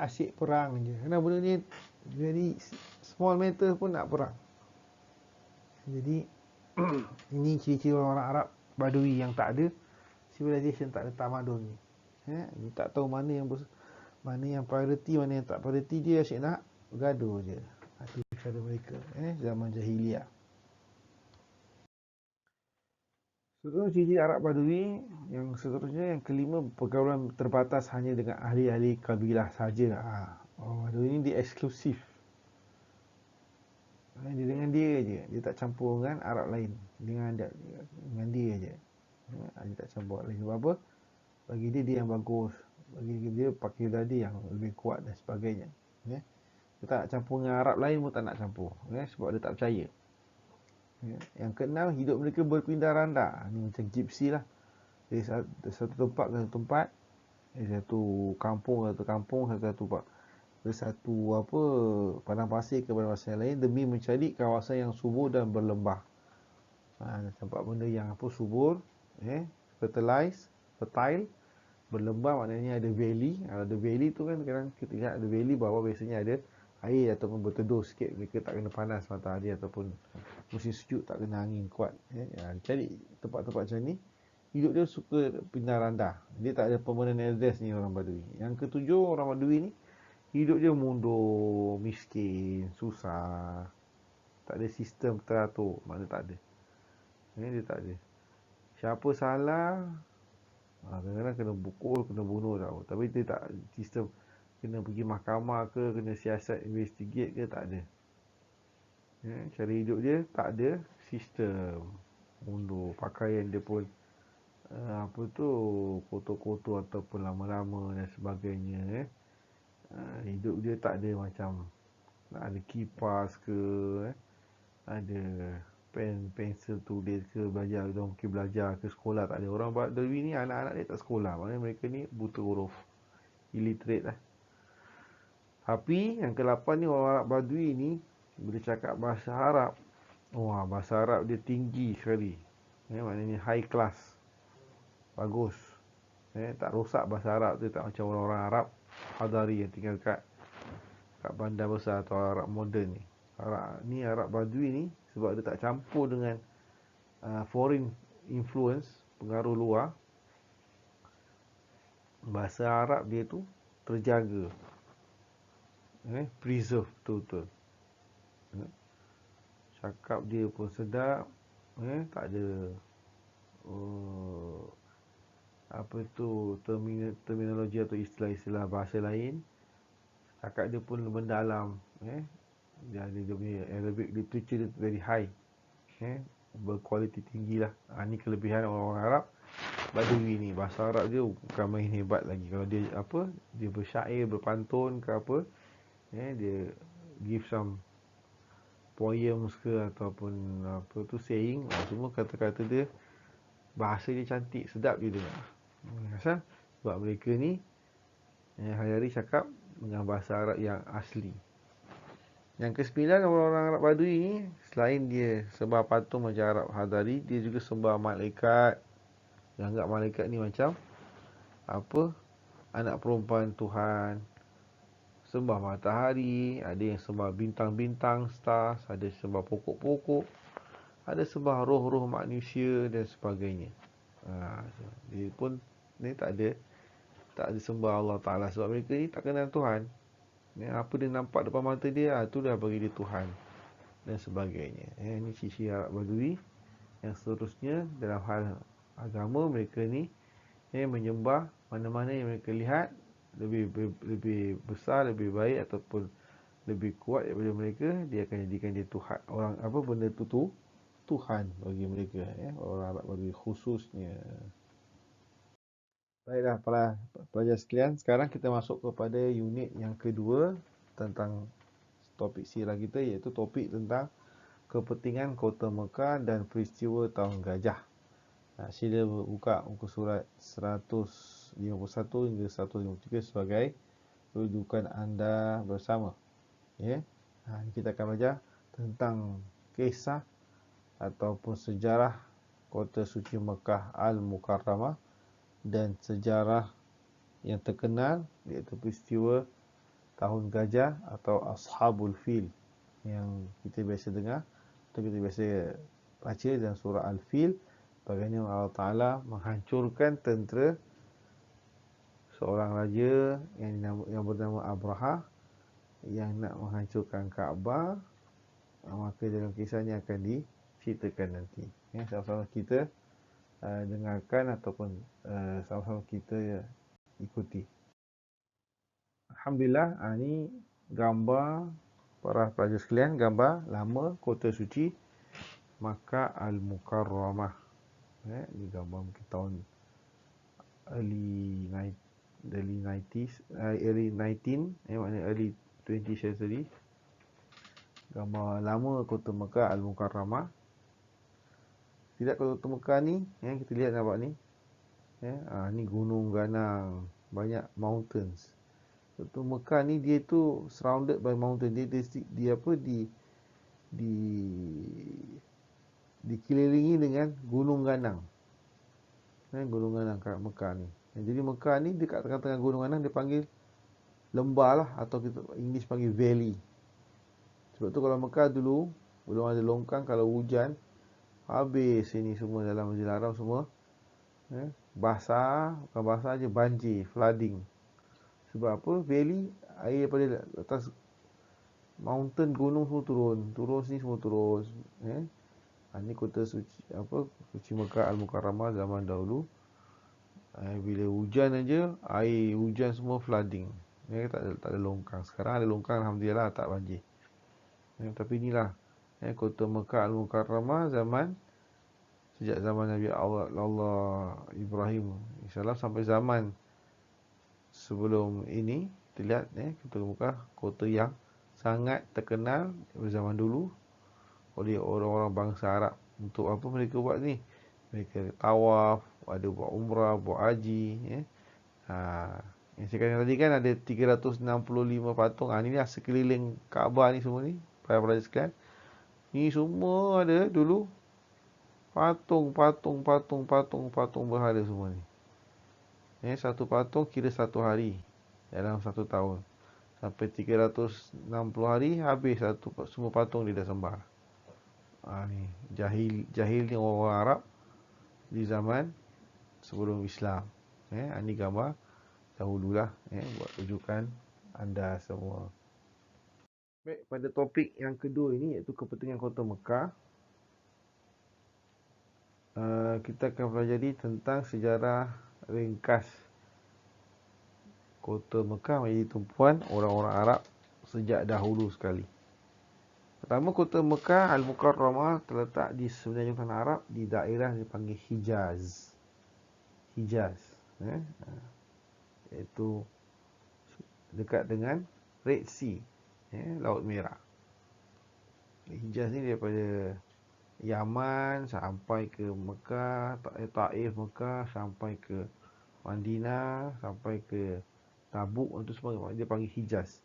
[SPEAKER 1] asyik perang je. Kenapa benda ni jadi small matter pun nak perang. Jadi ini ciri-ciri orang Arab Badui yang tak ada civilization, tak ada tamadun ni. Dia tak tahu mana yang priority, mana yang tak priority. Dia asyik nak bergaduh je. Itu cara mereka zaman jahiliah. Seterusnya ciri Arab Badui yang seterusnya, yang kelima, pergaulan terbatas hanya dengan ahli-ahli kabilah saja. Orang Badui ni dia eksklusif. Dia dengan dia je, dia tak campur dengan Arab lain. Dengan dia je. Dia tak campur lain. Sebab apa? Bagi dia yang bagus. Bagi dia pakai dia yang lebih kuat dan sebagainya. Dia tak nak campur dengan Arab lain pun tak nak campur. Sebab dia tak percaya. Yang keenam, hidup mereka berpindah randa. Ni macam gypsy lah. Dari satu tempat ke satu tempat. Dari satu kampung ke satu kampung, satu tempat. Dari satu padang pasir ke padang pasir yang lain, demi mencari kawasan yang subur dan berlembah. Tempat benda yang subur, fertile, berlembah, maknanya ada valley. Kalau ada valley tu kan, kadang kita lihat ada valley bawah, biasanya ada air ataupun berteduh sikit, mereka tak kena panas matahari ataupun musim sejuk, tak kena angin kuat. Cari tempat-tempat macam ni. Hidup dia suka pindah randah. Dia tak ada permanent address ni, orang Badui. Yang ketujuh, orang Badui ni hidup dia mundur, miskin, susah. Tak ada sistem teratur. Maknanya tak ada. Dia tak ada. Siapa salah, kadang-kadang kena pukul, kena bunuh tau. Tapi dia tak sistem kena pergi mahkamah ke, kena siasat investigate ke, tak ada. Cara hidup dia tak ada sistem. Mundur. Pakaian dia pun kotor-kotor ataupun lama-lama dan sebagainya. Hidup dia tak ada macam ada kipas ke, ada pensel tulis ke, belajar, mungkin belajar ke sekolah, tak ada. Orang Badui ni anak-anak dia tak sekolah, maknanya mereka ni buta huruf, illiterate lah. Tapi yang ke-8 ni orang Arab Badui ni bila cakap bahasa Arab, wah bahasa Arab dia tinggi sekali. Maknanya high class. Bagus. Tak rosak bahasa Arab tu, tak macam orang-orang Arab Hadari yang tinggal kat bandar besar atau Arab moden ni. Arab Badui ni sebab dia tak campur dengan foreign influence, pengaruh luar, bahasa Arab dia tu terjaga, preserve betul-betul. Cakap dia pun sedap, tak ada apa tu terminologi atau istilah-istilah bahasa lain. Cakap dia pun mendalam, dia punya Arabic literature dia very high, berkualiti tinggi lah. Ni kelebihan orang-orang Arab Badui ni. Bahasa Arab dia bukan main hebat lagi. Kalau dia dia bersyair, berpantun ke apa, dia give some poems ke ataupun apa tu saying, semua kata-kata dia, bahasa dia cantik, sedap dia dengar. Asal sebab mereka ni hari-hari cakap dengan bahasa Arab yang asli. Yang ke-9, orang-orang Arab Badui ni, selain dia sembah patung macam Arab Hadari, dia juga sembah malaikat. Dia anggap malaikat ni macam anak perempuan Tuhan. Sembah matahari, ada yang sembah bintang-bintang, stars, ada sembah pokok-pokok, ada sembah roh-roh manusia dan sebagainya. Dia pun ni tak ada sembah Allah Ta'ala sebab mereka ni tak kenal Tuhan. Apa dia nampak depan mata dia, tu dah bagi dia Tuhan dan sebagainya. Ini sisi Arab Badui. Yang seterusnya dalam hal agama, mereka ni menyembah mana-mana yang mereka lihat lebih besar, lebih baik ataupun lebih kuat daripada mereka, dia akan jadikan dia Tuhan. Orang benda tu Tuhan bagi mereka, orang Arab Badui khususnya. Baiklah para pelajar sekalian, sekarang kita masuk kepada unit yang kedua tentang topik sirah kita, iaitu topik tentang kepentingan Kota Mekah dan peristiwa Tahun Gajah. Sila buka muka surat 151 hingga 153 sebagai rujukan anda bersama. Kita akan belajar tentang kisah ataupun sejarah Kota Suci Mekah Al-Mukarramah dan sejarah yang terkenal, iaitu peristiwa Tahun Gajah atau Ashabul Fil yang kita biasa dengar atau kita biasa baca dalam surah Al-Fil, bagaimana Allah Ta'ala menghancurkan tentera seorang raja yang bernama Abraha yang nak menghancurkan Kaabah. Maka dalam kisah ni akan diceritakan nanti. Sama-sama kita dengarkan ataupun sama-sama kita ikuti. Alhamdulillah, ni gambar para pelajar sekalian, gambar lama Kota Suci Makkah Al-Mukarramah. Ini gambar mungkin tahun early 20th century. Gambar lama Kota Mekah Al-Mukarramah. Tidak, Kota Mekah ni, kita lihat nampak ni. Ni gunung ganang, banyak mountains. Kota Mekah ni dia tu surrounded by mountain. Dia dikelilingi dengan gunung ganang. Gunung ganang kat Mekah ni. Jadi Mekah ni dekat tengah-tengah gunung ganang, dia panggil lembah lah, atau kita English panggil valley. Sebab tu kalau Mekah dulu belum ada longkang, kalau hujan habis ini semua dalam Masjidil Haram semua basah, bukan basah je, banjir, flooding. Sebab apa? Valley, air daripada atas mountain, gunung semua turun sini, semua turun. Ini Kota Suci Suci Mekah Al-Mukarramah zaman dahulu. Bila hujan aja, air hujan semua flooding. Tak ada longkang. Sekarang ada longkang, alhamdulillah, tak banjir. Tapi inilah Kota Mekah Al-Mukarramah sejak zaman Nabi Allah Ibrahim InsyaAllah sampai zaman sebelum ini. Kita lihat Kota Mekah, kota yang sangat terkenal zaman dulu oleh orang-orang bangsa Arab. Untuk apa mereka buat ni? Mereka tawaf, ada buat umrah, buat haji. Yang saya katakan tadi kan ada 365 patung. Ni lah sekeliling Kaabah ni semua ni. Para pelajar sekalian. Ni semua ada dulu patung berhala semua ni. Satu patung kira satu hari dalam satu tahun. Sampai 360 hari habis semua patung dia dah sembah. Ni jahil ni orang Arab di zaman sebelum Islam. Ni gambar dahululah buat rujukan anda semua. Baik, pada topik yang kedua ini iaitu kepentingan kota Mekah. Kita akan pelajari tentang sejarah ringkas kota Mekah menjadi tumpuan orang-orang Arab sejak dahulu sekali. Pertama, kota Mekah Al-Mukarramah terletak di semenanjung tanah Arab di daerah yang dipanggil Hijaz. Iaitu dekat dengan Red Sea, Laut Merah. Hijaz ni daripada Yaman sampai ke Mekah, Taif, Mekah, sampai ke Madinah, sampai ke Tabuk, itu semua dia panggil Hijaz.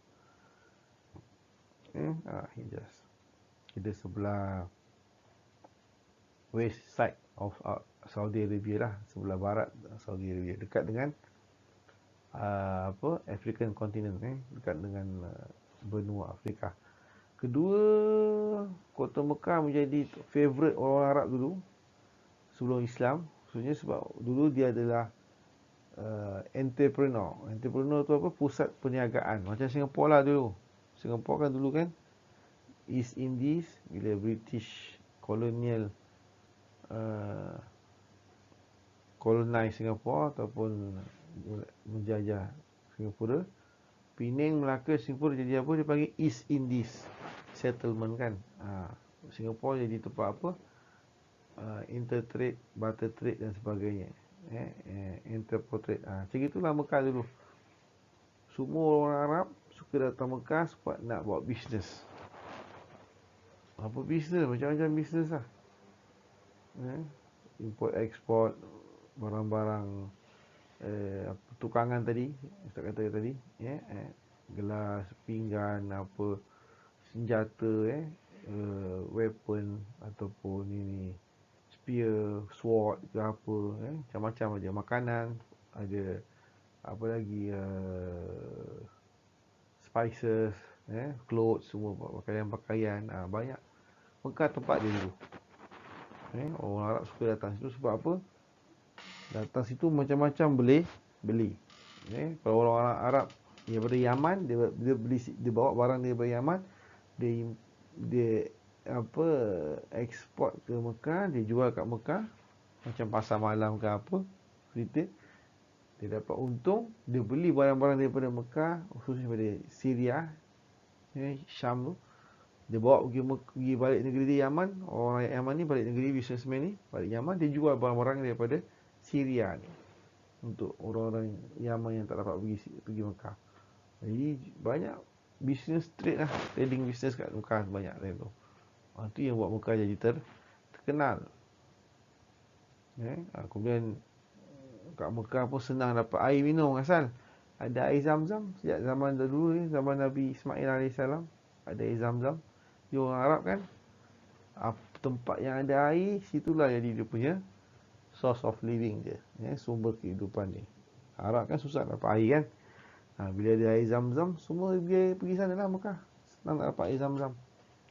[SPEAKER 1] Hijaz. Kita sebelah west side of Saudi Arabia lah, sebelah barat Saudi Arabia, dekat dengan African continent, dekat dengan benua Afrika. Kedua, kota Mekah menjadi favourite orang Arab dulu sebelum Islam. Maksudnya sebab dulu dia adalah entrepreneur. Entrepreneur tu apa? Pusat perniagaan. Macam Singapura lah dulu. Singapura kan dulu kan East Indies, bila British colonial colonize Singapura ataupun menjajah Singapura, Penang, Melaka, Singapura jadi apa? Dia panggil East Indies settlement kan. Singapura jadi tempat apa? Intertrade, barter trade dan sebagainya. Interportrade. Macam itulah Mekah dulu. Semua orang Arab suka datang Mekah sebab nak buat bisnes. Apa bisnes? Macam-macam bisnes lah. Import, export, barang-barang tukangan tadi, Ustaz kata tadi, gelas, pinggan, apa, senjata, weapon ataupun ini spear, sword ke apa, macam-macam aja. Makanan ada, apa lagi, spices, clothes, semua pakaian-pakaian, banyak. Mekah tempat dia dulu. Orang Arab suka datang situ sebab apa? Datang situ macam-macam boleh beli. Kalau orang Arab daripada Yaman, dia beli, dia bawa barang daripada Yaman, dia ekspor ke Mekah, dia jual kat Mekah, macam pasar malam ke apa, retail. Dia dapat untung, dia beli barang-barang daripada Mekah, khususnya daripada Syria, Syam tu. Dia bawa pergi balik negeri dia, Yaman. Orang Yaman ni balik negeri, businessman ni balik Yaman, dia jual barang-barang daripada Syria ni untuk orang-orang Yaman yang tak dapat pergi Mekah. Jadi banyak business trade lah, trading business kat Mekah banyak tu. Itu yang buat Mekah jadi terkenal. Kemudian kat Mekah pun senang dapat air minum asal. Ada air Zam-Zam sejak zaman dulu ni, zaman Nabi Ismail AS ada air Zam-Zam. Dia orang Arab kan, tempat yang ada air, situlah jadi dia punya source of living dia, sumber kehidupan dia. Arab kan susah dapat air kan. Bila ada air Zam-Zam, semua dia pergi sana lah Mekah. Senang nak dapat air Zam-Zam,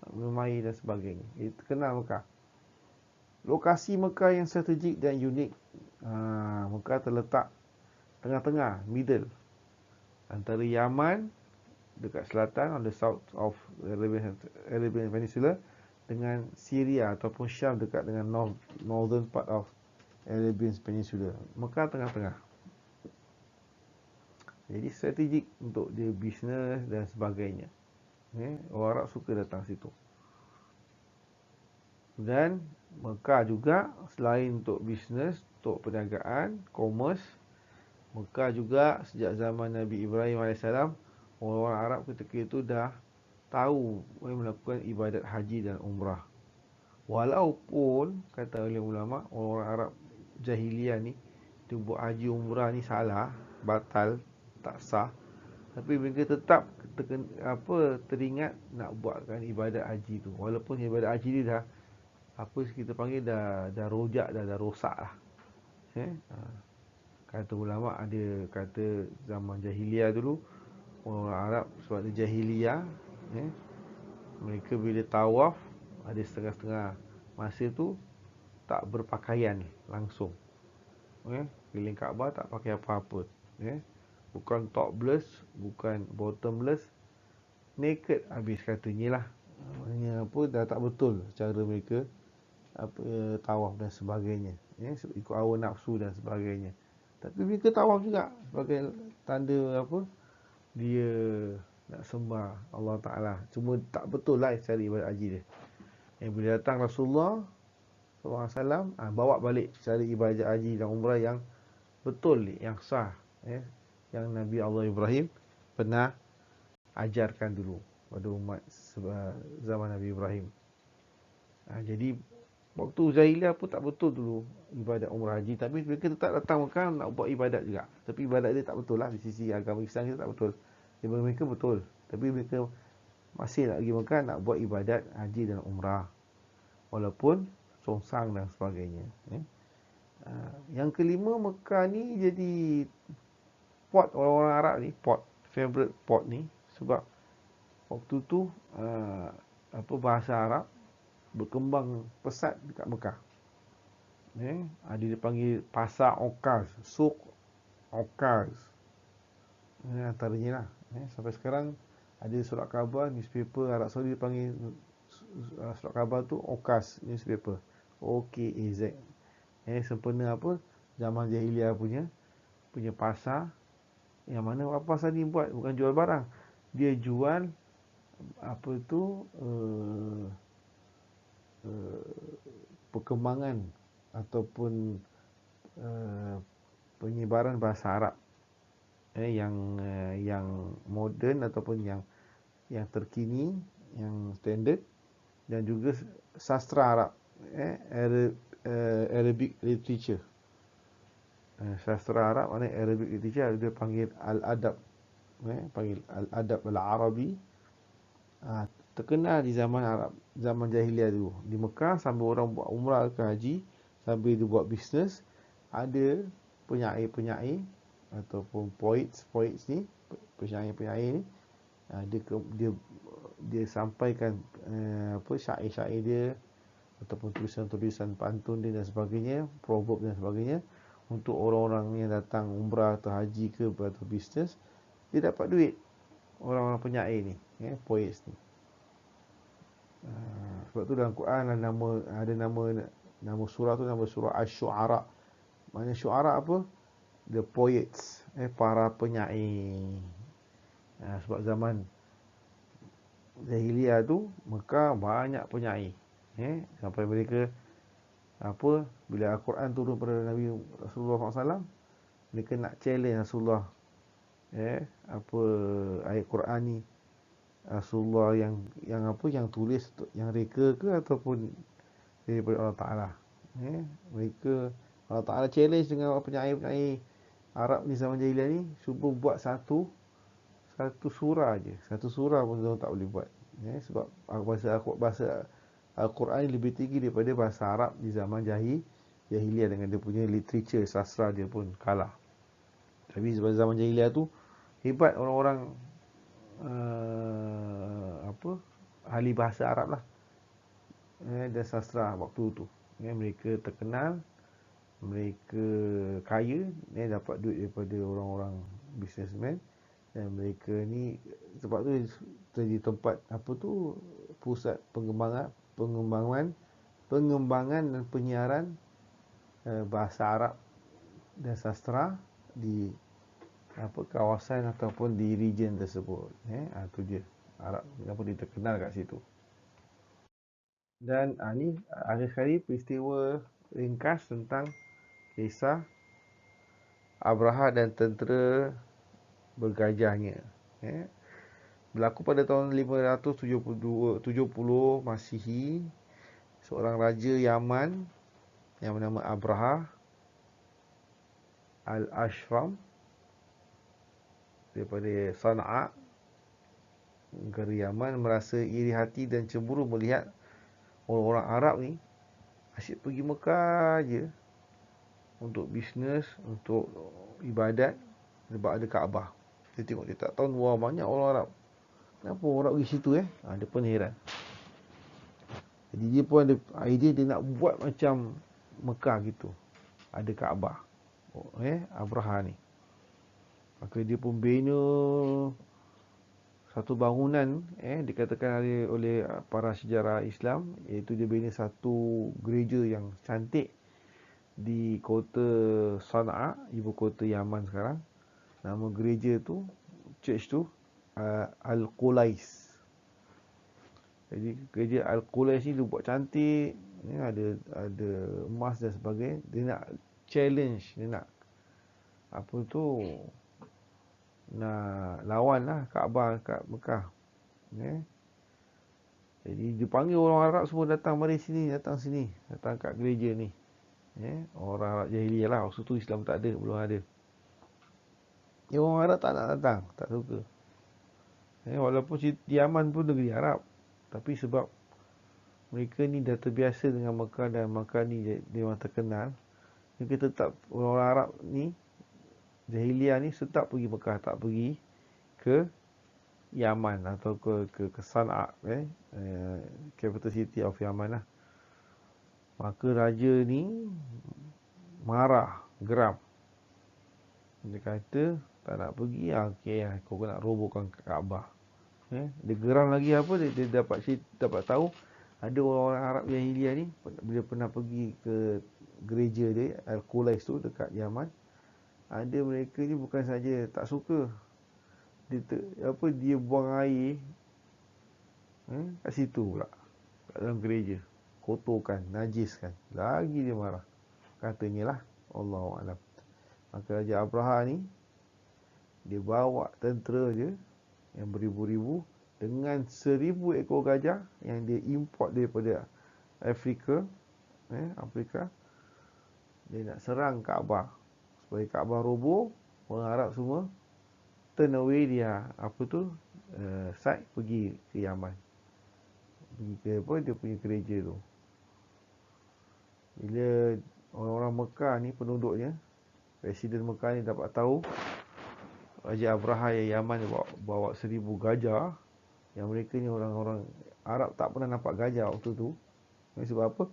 [SPEAKER 1] nak minum air dan sebagainya. Dia terkenal Mekah. Lokasi Mekah yang strategik dan unik. Mekah terletak tengah-tengah, middle, antara Yaman dekat selatan, on the south of Arabian Peninsula, dengan Syria ataupun Syam dekat dengan northern part of Arabian Peninsula. Mekah tengah-tengah. Jadi strategik untuk dia bisnes dan sebagainya. Orang Arab suka datang situ. Dan Mekah juga selain untuk bisnes, untuk perniagaan, commerce, Mekah juga sejak zaman Nabi Ibrahim AS, orang-orang Arab ketika itu dah tahu melakukan ibadat haji dan umrah. Walaupun kata oleh ulama, orang-orang Arab jahiliah ni, dia buat haji umrah ni salah, batal. tak sah, tapi mereka tetap teringat nak buatkan ibadat haji tu, walaupun ibadat haji ni dah kita panggil dah rojak, dah rosak lah. Kata ulama, ada kata zaman jahiliah dulu, orang Arab sebab dia jahiliah, mereka bila tawaf ada setengah-setengah masa tu tak berpakaian langsung, keliling Kaabah tak pakai apa-apa, bukan topless, bukan bottomless, naked habis katanya lah. Maknanya dah tak betul cara mereka tawaf dan sebagainya, ikut hawa nafsu dan sebagainya. Tapi mereka tawaf juga sebagai tanda dia nak sembah Allah Ta'ala. Cuma tak betul lah cara ibadat haji dia. Bila datang Rasulullah SAW, bawa balik cara ibadat haji dan umrah yang betul, yang sah, yang Nabi Allah Ibrahim pernah ajarkan dulu pada umat zaman Nabi Ibrahim. Jadi waktu jahiliah pun tak betul dulu ibadat umrah haji, tapi mereka tetap datang Mekah nak buat ibadat juga. Tapi ibadat dia tak betul lah, di sisi agama Islam kita tak betul. Ibadat mereka betul, tapi mereka masih nak pergi Mekah nak buat ibadat haji dan umrah, walaupun songsang dan sebagainya. Yang kelima, Mekah ni jadi port orang-orang Arab ni, favorite port ni, sebab waktu tu bahasa Arab berkembang pesat dekat Mekah. Ada dipanggil pasar Okaz, Suk Okaz, antaranya lah. Sampai sekarang ada surat khabar newspaper Arab Saudi dipanggil surat khabar tu Okaz newspaper, OKAZ. Sempena zaman jahiliah punya pasar, yang mana pasar ni buat bukan jual barang, dia jual perkembangan ataupun penyebaran bahasa Arab, yang moden ataupun yang terkini, yang standard, dan juga sastra Arab, Arabic literature. Sastra Arab maknanya Arabic literature, dia panggil Al-Adab, panggil Al-Adab Al-Arabi. Terkenal di zaman Arab, zaman jahiliah dulu di Mekah, sambil orang buat umrah ke haji, sambil dia buat bisnes. Ada penyair-penyair ataupun poets ni, penyair-penyair ni, dia sampaikan syair-syair dia ataupun tulisan-tulisan pantun dia dan sebagainya, proverb dan sebagainya, untuk orang-orang yang datang umrah atau haji ke atau bisnes. Dia dapat duit, orang-orang penyair ni, poets ni. Sebab tu dalam Quran ada nama surah tu, nama surah Asy-Syu'ara. Maknanya syu'ara apa? The poets, para penyair. Sebab zaman jahiliah tu Mekah banyak penyair, sampai mereka bila Al-Quran turun pada Nabi Rasulullah SAW, mereka nak challenge Rasulullah, ayat Quran ni Rasulullah yang tulis, yang reka ke ataupun daripada Allah Ta'ala. Mereka, Allah Ta'ala challenge dengan penyair-penyair Arab ni zaman jahiliah ni, cuba buat satu surah je, satu surah pun tak boleh buat, sebab bahasa Al-Quran ni lebih tinggi daripada bahasa Arab di zaman jahiliah, dengan dia punya literature, sastra dia pun kalah. Tapi pada zaman jahiliah tu hebat orang-orang ahli bahasa Arab lah, dan sastra waktu tu. Mereka terkenal, mereka kaya, dapat duit daripada orang-orang businessman, dan mereka ni sebab tu jadi tempat pusat pengembangan dan penyiaran bahasa Arab dan sastra di kawasan ataupun di region tersebut. Tu dia Arab dia terkenal kat situ. Dan ni akhir sekali peristiwa ringkas tentang kisah Abraha dan tentera bergajahnya. Berlaku pada tahun 570 Masihi. Seorang raja Yaman yang bernama Abraha Al-Ashram daripada Sana'a, negara Yaman, merasa iri hati dan cemburu melihat orang-orang Arab ni asyik pergi Mekah je untuk bisnes, untuk ibadat, sebab ada Kaabah. Dia tengok, dia tak tahu, wah banyak orang Arab, kenapa orang Arab pergi situ dia pun heran. Jadi dia pun ada idea dia nak buat macam Mekah gitu, ada Kaabah. Abraha ni, maka dia pun bina satu bangunan, dikatakan oleh para sejarah Islam, iaitu dia bina satu gereja yang cantik di kota Sana'a, ibu kota Yaman sekarang. Nama gereja tu, church tu, Al-Qulais. Jadi gereja Al-Qulais ni dia buat cantik, ada emas dan sebagainya. Dia nak challenge, dia nak nak lawan lah Kaabah kat Mekah. Jadi dia panggil orang Arab semua datang, mari sini, datang kat gereja ni. Orang Arab jahiliah lah, waktu tu Islam tak ada, belum ada. Orang Arab tak nak datang, tak suka. Walaupun Yaman pun negeri Arab, tapi sebab mereka ni dah terbiasa dengan Mekah, dan Mekah ni dia memang terkenal, mereka tetap, orang Arab ni jahiliah ni tetap pergi Mekah, tak pergi ke Yaman atau ke Sana'a, capital city of Yaman lah. Maka raja ni marah, geram. Dia kata tak nak pergi, okey lah, kau nak robohkan Kaabah. Dia geram lagi apa, dia dapat tahu ada orang-orang Arab jahiliah ni, bila pernah pergi ke gereja dia Al-Qulais tu dekat Yaman, ada mereka ni bukan saja tak suka, dia buang air kat situ pula, kat dalam gereja, kotorkan, najiskan. Lagi dia marah, katanya lah, Allahuakbar. Maka Raja Abraha ni dia bawa tentera dia yang beribu-ribu dengan 1000 ekor gajah yang dia import daripada Afrika. Dia nak serang Kaabah, supaya Kaabah roboh. Orang Arab semua turn away dia side, pergi ke Yaman, pergi ke dia punya gereja tu. Bila orang-orang Mekah ni, penduduknya, Presiden Mekah ni dapat tahu Raja Abraha yang Yaman bawa 1000 gajah, yang mereka ni orang-orang Arab tak pernah nampak gajah waktu tu. Sebab apa?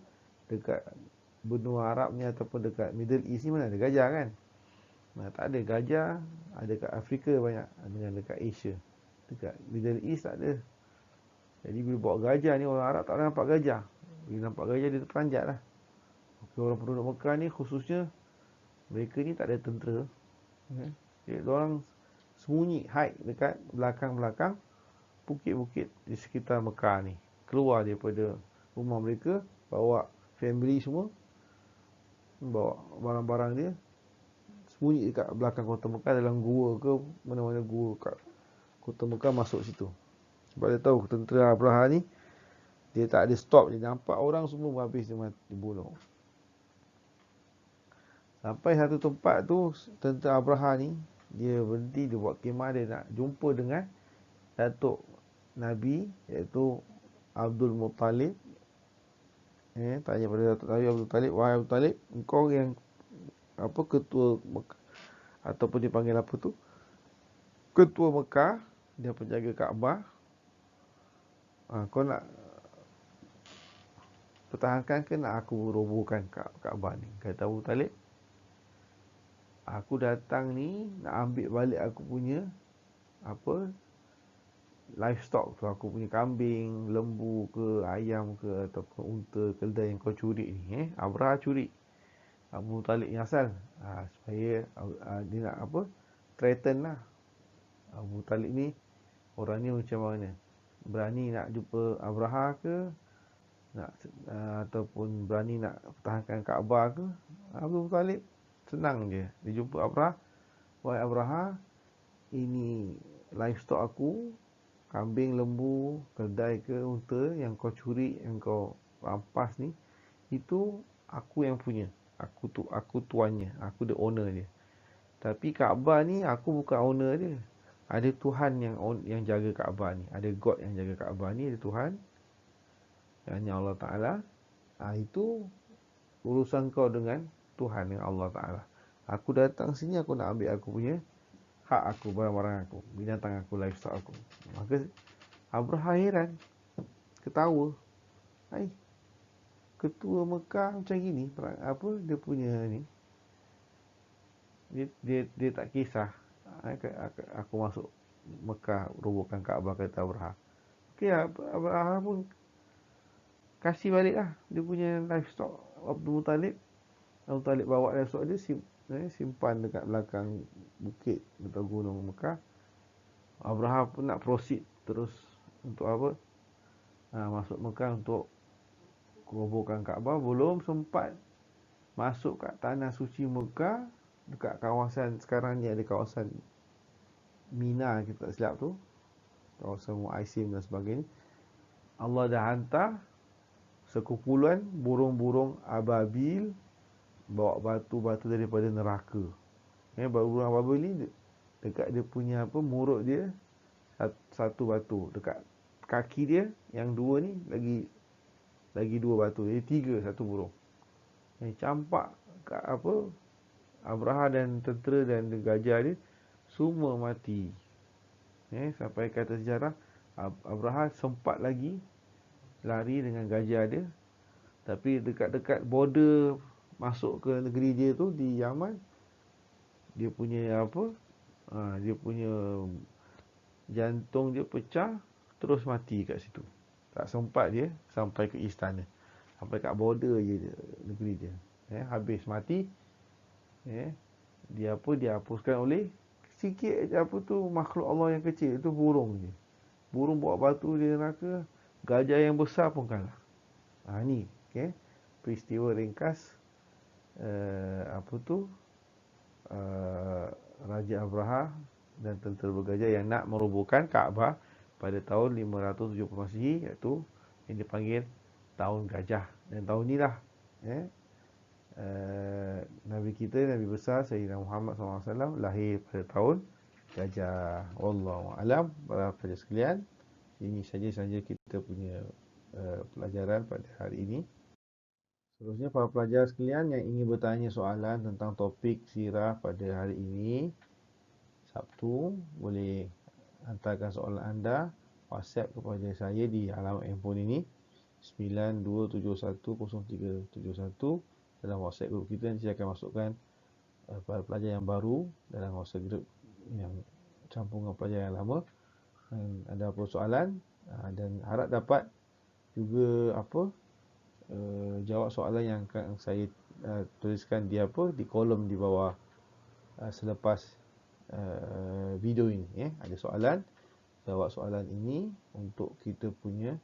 [SPEAKER 1] Dekat benua Arab ni ataupun dekat Middle East ni mana ada gajah kan? Tak ada gajah, ada kat Afrika banyak, dengan dekat Asia. Dekat Middle East tak ada. Jadi bila bawa gajah ni, orang Arab tak pernah nampak gajah. Bila nampak gajah, dia terperanjat lah. Orang penduduk Mekah ni khususnya, mereka ni tak ada tentera. Jadi orang sembunyi, hide dekat belakang-belakang bukit-bukit di sekitar Mekah ni. Keluar daripada rumah mereka, bawa family semua, bawa barang-barang dia, sembunyi dekat belakang kota Mekah, dalam gua ke mana-mana gua kat kota Mekah, masuk situ. Sebab dia tahu tentera Abraha ni, dia tak ada stop. Dia nampak orang semua habis, dia dibunuh. Sampai satu tempat tu, tentera Abraha ni, dia berhenti, dia buat kemah, dia nak jumpa dengan datuk Nabi, iaitu Abdul Muttalib. Tanya pada Datuk Nabi Abdul Muttalib, wahai Abdul Muttalib, engkau yang ketua Mekah, ataupun dipanggil apa tu, ketua Mekah, dia penjaga Kaabah. Kau nak pertahankan ke nak aku robohkan Kaabah ni? Kata Abu Talib, aku datang ni nak ambil balik aku punya livestock tu, aku punya kambing, lembu ke, ayam ke, ataupun unta, keldai yang kau curi ni. Abraha curi. Abu Talib yang asal, supaya dia nak threaten lah. Abu Talib ni orangnya macam mana, berani nak jumpa Abraha ke, ataupun berani nak pertahankan Kaabah ke? Abu Talib senang je, dia jumpa Abraha, wahai Abraha, ini livestock aku, kambing, lembu, keldai ke, unta yang kau curi, yang kau rampas ni, itu aku yang punya. Aku tuannya, aku the owner dia. Tapi Kaabah ni aku bukan owner dia. Ada Tuhan yang jaga Kaabah ni. Ada God yang jaga Kaabah ni, ada Tuhan. Yang hanya Allah Ta'ala. Itu urusan kau dengan Tuhan, dengan Allah Ta'ala. Aku datang sini, aku nak ambil aku punya hak aku, barang-barang aku, binatang aku, livestock aku. Maka Abraha heran, ketawa. Hai, ketua Mekah macam gini, apa dia punya ni. Dia tak kisah. Aku masuk Mekah, robohkan Kaabah, kata Abraha. Okey, Abraha pun kasih balik lah dia punya livestock. Abdul Muttalib bawa livestock dia, simpan dekat belakang bukit atau gunung Mekah. Abraha pun nak proceed terus untuk apa? Masuk Mekah untuk robohkan Kaabah. Belum sempat masuk kat tanah suci Mekah, dekat kawasan sekarang ni ada kawasan Mina, kita tak silap tu, kawasan Mu'aisim dan sebagainya. Allah dah hantar sekumpulan burung-burung ababil bawa batu-batu daripada neraka. Burung ababil ni dekat dia punya mulut dia satu batu, dekat kaki dia yang dua ni lagi dua batu. Jadi tiga satu burung. Campak kat Abraha dan tentera dan gajah dia semua mati. Sampai kata sejarah, Abraha sempat lagi lari dengan gajah dia, tapi dekat-dekat border masuk ke negeri dia tu di Yaman, dia punya dia punya jantung dia pecah, terus mati kat situ. Tak sempat dia sampai ke istana, sampai kat border je negeri dia. Habis mati. Dia hapuskan oleh sikit makhluk Allah yang kecil, itu burung je. Burung bawa batu di neraka, gajah yang besar pun kalah. Ni peristiwa ringkas Raja Abraha dan tentera bergajah yang nak merobohkan Kaabah pada tahun 570 Masihi, iaitu yang dipanggil tahun gajah. Dan tahun inilah Nabi kita, Nabi besar Sayyidina Muhammad SAW lahir pada tahun gajah. Wallahu a'lam. Para pelajar sekalian, ini saja kita punya pelajaran pada hari ini. Seterusnya, para pelajar sekalian yang ingin bertanya soalan tentang topik sirah pada hari ini, Sabtu, boleh hantarkan soalan anda WhatsApp kepada saya di alamat handphone ini 92710371. Dalam WhatsApp group kita nanti saya akan masukkan para pelajar yang baru dalam WhatsApp group yang campungan pelajar yang lama. Dan ada apa soalan, dan harap dapat juga jawab soalan yang akan saya tuliskan di kolom di bawah selepas video ini. Ada soalan, jawab soalan ini untuk kita punya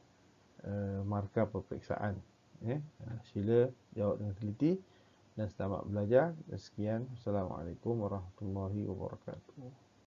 [SPEAKER 1] markah peperiksaan. Sila jawab dengan teliti dan selamat belajar. Sekian. Assalamualaikum warahmatullahi wabarakatuh.